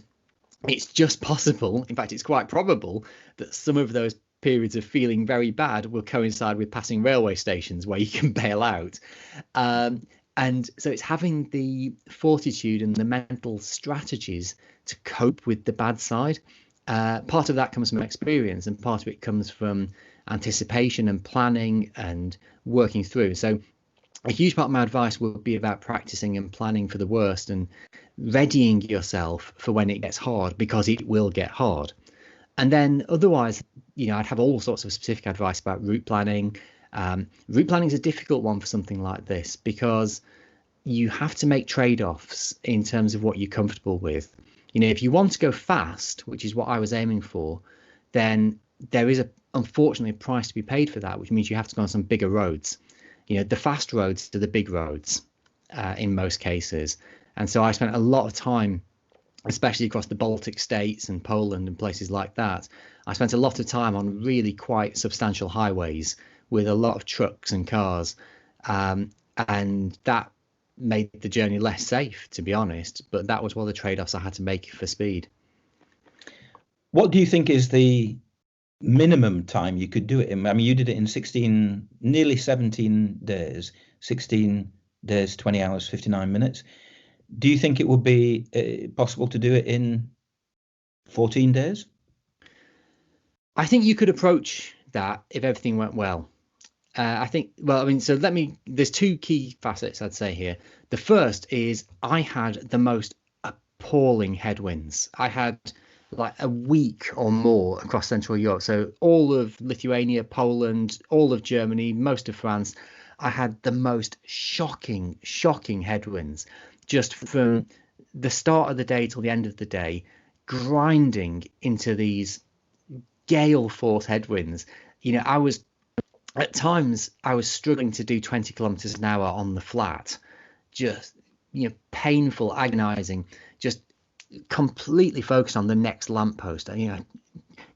it's just possible, in fact it's quite probable, that some of those periods of feeling very bad will coincide with passing railway stations where you can bail out. And so it's having the fortitude and the mental strategies to cope with the bad side. Part of that comes from experience, and part of it comes from anticipation and planning and working through. So a huge part of my advice would be about practicing and planning for the worst and readying yourself for when it gets hard, because it will get hard. And then otherwise, I'd have all sorts of specific advice about route planning. Route planning is a difficult one for something like this, because you have to make trade-offs in terms of what you're comfortable with. If you want to go fast, which is what I was aiming for, then there is unfortunately a price to be paid for that, which means you have to go on some bigger roads. The fast roads to the big roads in most cases. And so I spent a lot of time, especially across the Baltic states and Poland and places like that. I spent a lot of time on really quite substantial highways with a lot of trucks and cars. And that made the journey less safe, to be honest. But that was one of the trade-offs I had to make for speed. What do you think is the minimum time you could do it in? I mean, you did it in nearly 17 days, 16 days, 20 hours, 59 minutes. Do you think it would be possible to do it in 14 days? I think you could approach that if everything went well. I think, well, I mean, so there's two key facets I'd say here. The first is I had the most appalling headwinds. I had like a week or more across Central Europe. So all of Lithuania, Poland, all of Germany, most of France. I had the most shocking headwinds just from the start of the day till the end of the day, grinding into these gale force headwinds. At times I was struggling to do 20 kilometers an hour on the flat, just, painful, agonizing, just completely focused on the next lamppost.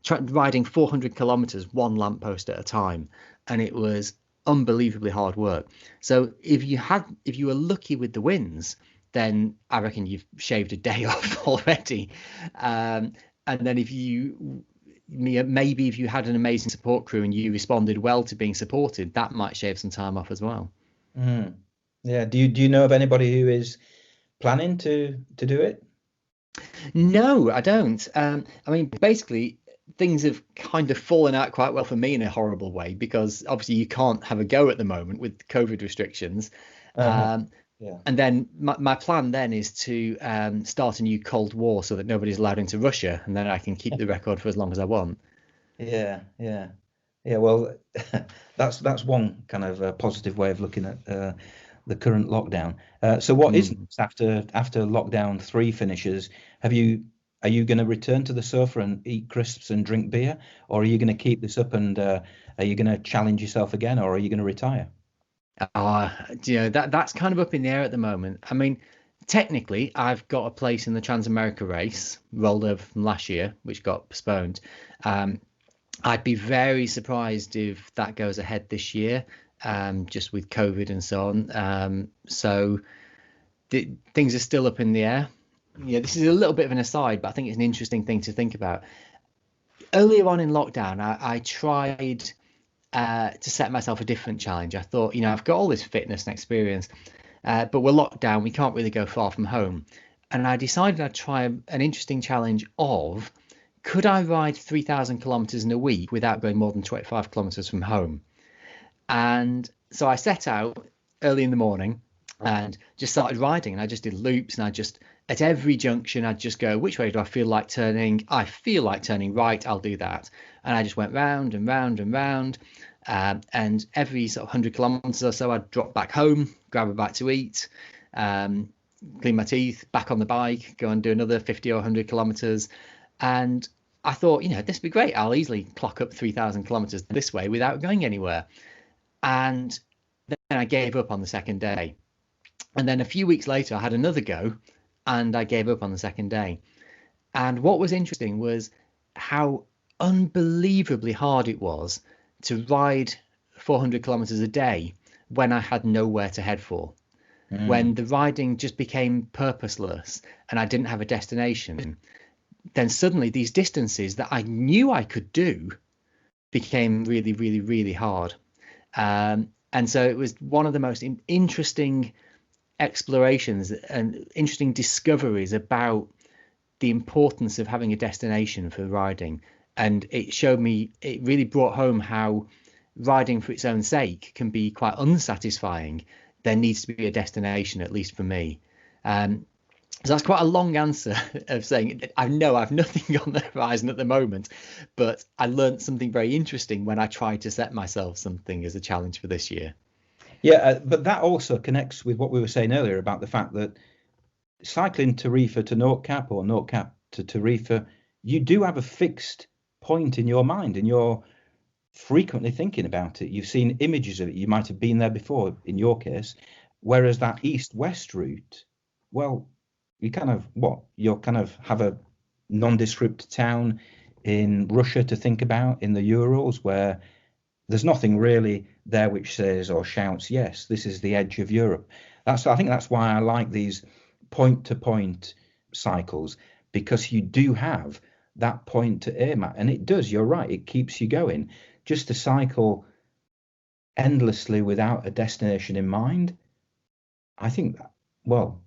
Riding 400 kilometers, one lamppost at a time. And it was unbelievably hard work. So if you were lucky with the wins, then I reckon you've shaved a day off already. And then maybe if you had an amazing support crew and you responded well to being supported, that might shave some time off as well. Yeah. Do you know of anybody who is planning to do it? No, I don't. I mean, basically, things have kind of fallen out quite well for me in a horrible way, because obviously you can't have a go at the moment with COVID restrictions. Yeah. And then my plan then is to start a new Cold War so that nobody's allowed into Russia, and then I can keep the record for as long as I want. Yeah. Well, that's one kind of positive way of looking at the current lockdown. So what is next after lockdown 3 finishes? Are you going to return to the sofa and eat crisps and drink beer, or are you going to keep this up and are you going to challenge yourself again, or are you going to retire? That's kind of up in the air at the moment. I mean, technically, I've got a place in the Trans-America race rolled over from last year, which got postponed. I'd be very surprised if that goes ahead this year, just with COVID and so on. So things are still up in the air. This is a little bit of an aside, but I think it's an interesting thing to think about. Earlier on in lockdown, I tried to set myself a different challenge. I thought, I've got all this fitness and experience, but we're locked down. We can't really go far from home. And I decided I'd try an interesting challenge of, could I ride 3,000 kilometers in a week without going more than 25 kilometers from home? And so I set out early in the morning and just started riding, and I just did loops, and at every junction, I'd just go, which way do I feel like turning? I feel like turning right, I'll do that. And I just went round and round and round. And every sort of 100 kilometers or so, I'd drop back home, grab a bite to eat, clean my teeth, back on the bike, go and do another 50 or 100 kilometers. And I thought, this would be great. I'll easily clock up 3,000 kilometers this way without going anywhere. And then I gave up on the second day. And then a few weeks later, I had another go, and I gave up on the second day. And what was interesting was how unbelievably hard it was to ride 400 kilometers a day when I had nowhere to head for. When the riding just became purposeless and I didn't have a destination, then suddenly these distances that I knew I could do became really, really, really hard. And so it was one of the most interesting explorations and interesting discoveries about the importance of having a destination for riding. And it really brought home how riding for its own sake can be quite unsatisfying. There needs to be a destination, at least for me. So that's quite a long answer of saying, I know I've nothing on the horizon at the moment, but I learned something very interesting when I tried to set myself something as a challenge for this year. Yeah, but that also connects with what we were saying earlier about the fact that cycling Tarifa to Nordkapp or Nordkapp to Tarifa, you do have a fixed point in your mind and you're frequently thinking about it. You've seen images of it. You might have been there before in your case. Whereas that east-west route, well, you kind of have a nondescript town in Russia to think about in the Urals where there's nothing really there which says or shouts, yes, this is the edge of Europe. I think that's why I like these point-to-point cycles, because you do have that point to aim at. And it does, you're right, it keeps you going. Just to cycle endlessly without a destination in mind, I think, well,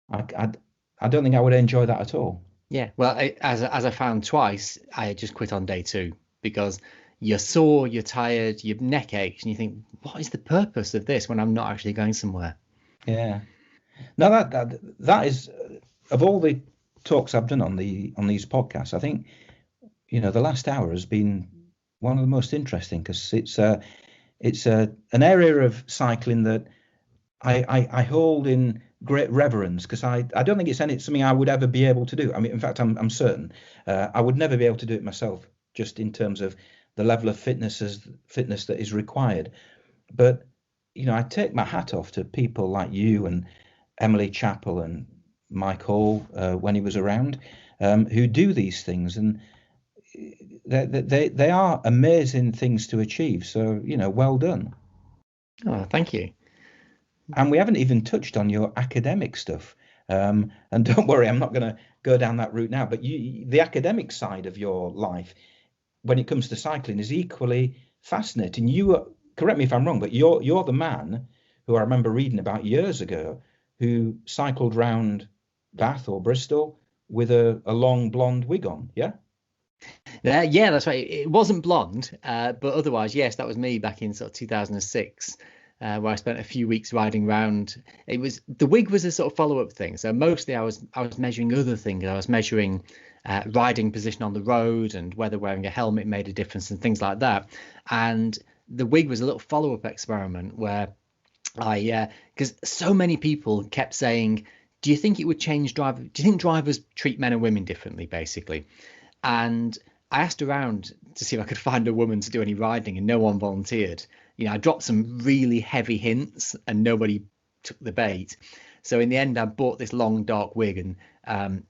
I don't think I would enjoy that at all. Yeah, well, as I found twice, I just quit on day 2 because you're sore, you're tired, your neck aches, and you think, what is the purpose of this when I'm not actually going somewhere? Yeah. No, that is, of all the talks I've done on these podcasts, I think, the last hour has been one of the most interesting, because it's an area of cycling that I hold in great reverence, because I don't think it's something I would ever be able to do. I mean, in fact, I'm certain I would never be able to do it myself, just in terms of the level of fitness that is required. But I take my hat off to people like you and Emily Chappell and Mike Hall, when he was around, who do these things, and they are amazing things to achieve. So well done. Oh, thank you. And we haven't even touched on your academic stuff. And don't worry, I'm not going to go down that route now. But the academic side of your life, when it comes to cycling, is equally fascinating. Correct me if I'm wrong, but you're the man who I remember reading about years ago, who cycled round Bath or Bristol with a long blonde wig on. Yeah. Yeah, that's right. It wasn't blonde, but otherwise, yes, that was me back in sort of 2006. Where I spent a few weeks riding around. The wig was a sort of follow-up thing. So mostly I was measuring other things. I was measuring riding position on the road and whether wearing a helmet made a difference and things like that. And the wig was a little follow-up experiment where because so many people kept saying, do you think it would change do you think drivers treat men and women differently, basically? And I asked around to see if I could find a woman to do any riding, and no one volunteered. I dropped some really heavy hints and nobody took the bait. So in the end, I bought this long dark wig and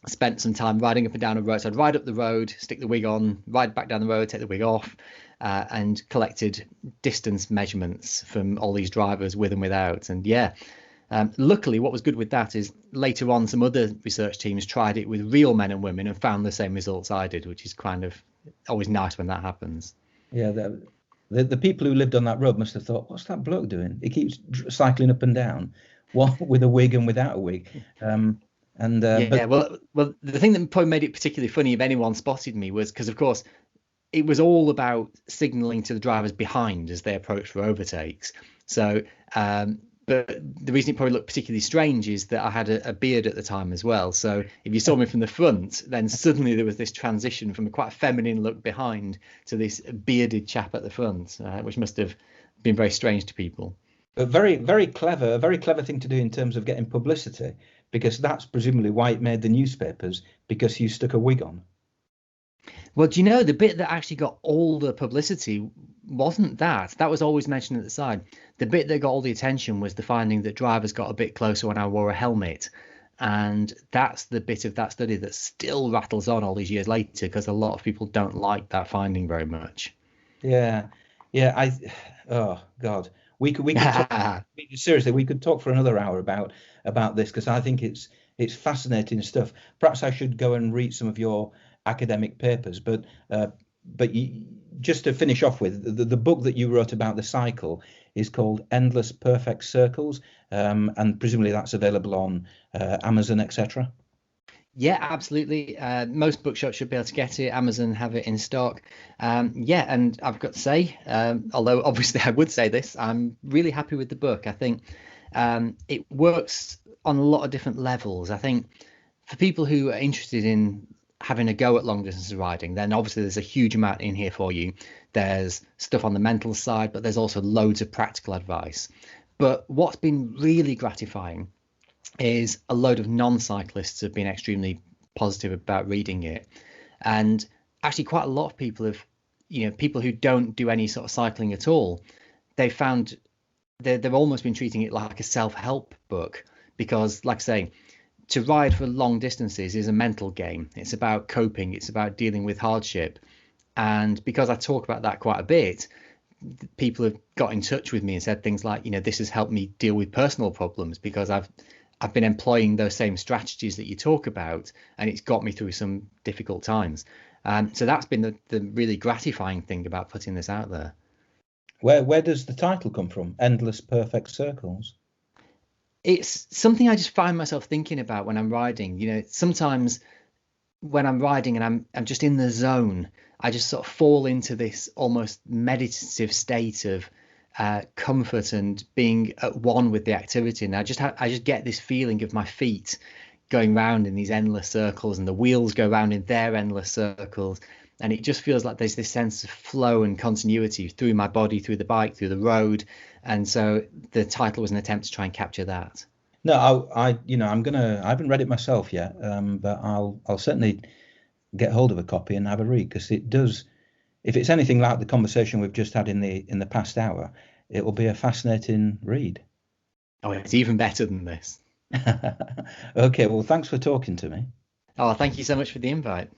spent some time riding up and down a road. So I'd ride up the road, stick the wig on, ride back down the road, take the wig off, and collected distance measurements from all these drivers with and without. And luckily, what was good with that is later on, some other research teams tried it with real men and women and found the same results I did, which is kind of always nice when that happens. Yeah, the people who lived on that road must have thought, what's that bloke doing? He keeps cycling up and down, what with a wig and without a wig. Well, the thing that probably made it particularly funny if anyone spotted me was because, of course, it was all about signaling to the drivers behind as they approached for overtakes. So, but the reason it probably looked particularly strange is that I had a beard at the time as well. So if you saw me from the front, then suddenly there was this transition from a quite feminine look behind to this bearded chap at the front, which must have been very strange to people. A very clever thing to do in terms of getting publicity, because that's presumably why it made the newspapers, because you stuck a wig on. Well, do you know, the bit that actually got all the publicity wasn't that. That was always mentioned at the side. The bit that got all the attention was the finding that drivers got a bit closer when I wore a helmet. And that's the bit of that study that still rattles on all these years later, because a lot of people don't like that finding very much. Yeah. Oh God, we could talk, seriously, we could talk for another hour about this, because I think it's fascinating stuff. Perhaps I should go and read some of your academic papers, but just to finish off with, the book that you wrote about the cycle is called Endless Perfect Circles, and presumably that's available on Amazon, etc. Yeah, absolutely. Most bookshops should be able to get it. Amazon have it in stock. And I've got to say, although obviously I would say this, I'm really happy with the book. I think it works on a lot of different levels. I think for people who are interested in having a go at long distance riding, then obviously there's a huge amount in here for you. There's stuff on the mental side, but there's also loads of practical advice. But what's been really gratifying is a load of non-cyclists have been extremely positive about reading it. And actually quite a lot of people have, people who don't do any sort of cycling at all, they found they've almost been treating it like a self-help book, because, like I say, to ride for long distances is a mental game. It's about coping. It's about dealing with hardship. And because I talk about that quite a bit, people have got in touch with me and said things like, this has helped me deal with personal problems, because I've been employing those same strategies that you talk about, and it's got me through some difficult times. So that's been the really gratifying thing about putting this out there. Where does the title come from? Endless Perfect Circles? It's something I just find myself thinking about when I'm riding. Sometimes when I'm riding and I'm just in the zone, I just sort of fall into this almost meditative state of comfort and being at one with the activity. And I just get this feeling of my feet going round in these endless circles, and the wheels go round in their endless circles. And it just feels like there's this sense of flow and continuity through my body, through the bike, through the road. And so the title was an attempt to try and capture that. No, I haven't read it myself yet, but I'll certainly get hold of a copy and have a read, because it does. If it's anything like the conversation we've just had in the past hour, it will be a fascinating read. Oh, it's even better than this. Okay, well, thanks for talking to me. Oh, thank you so much for the invite.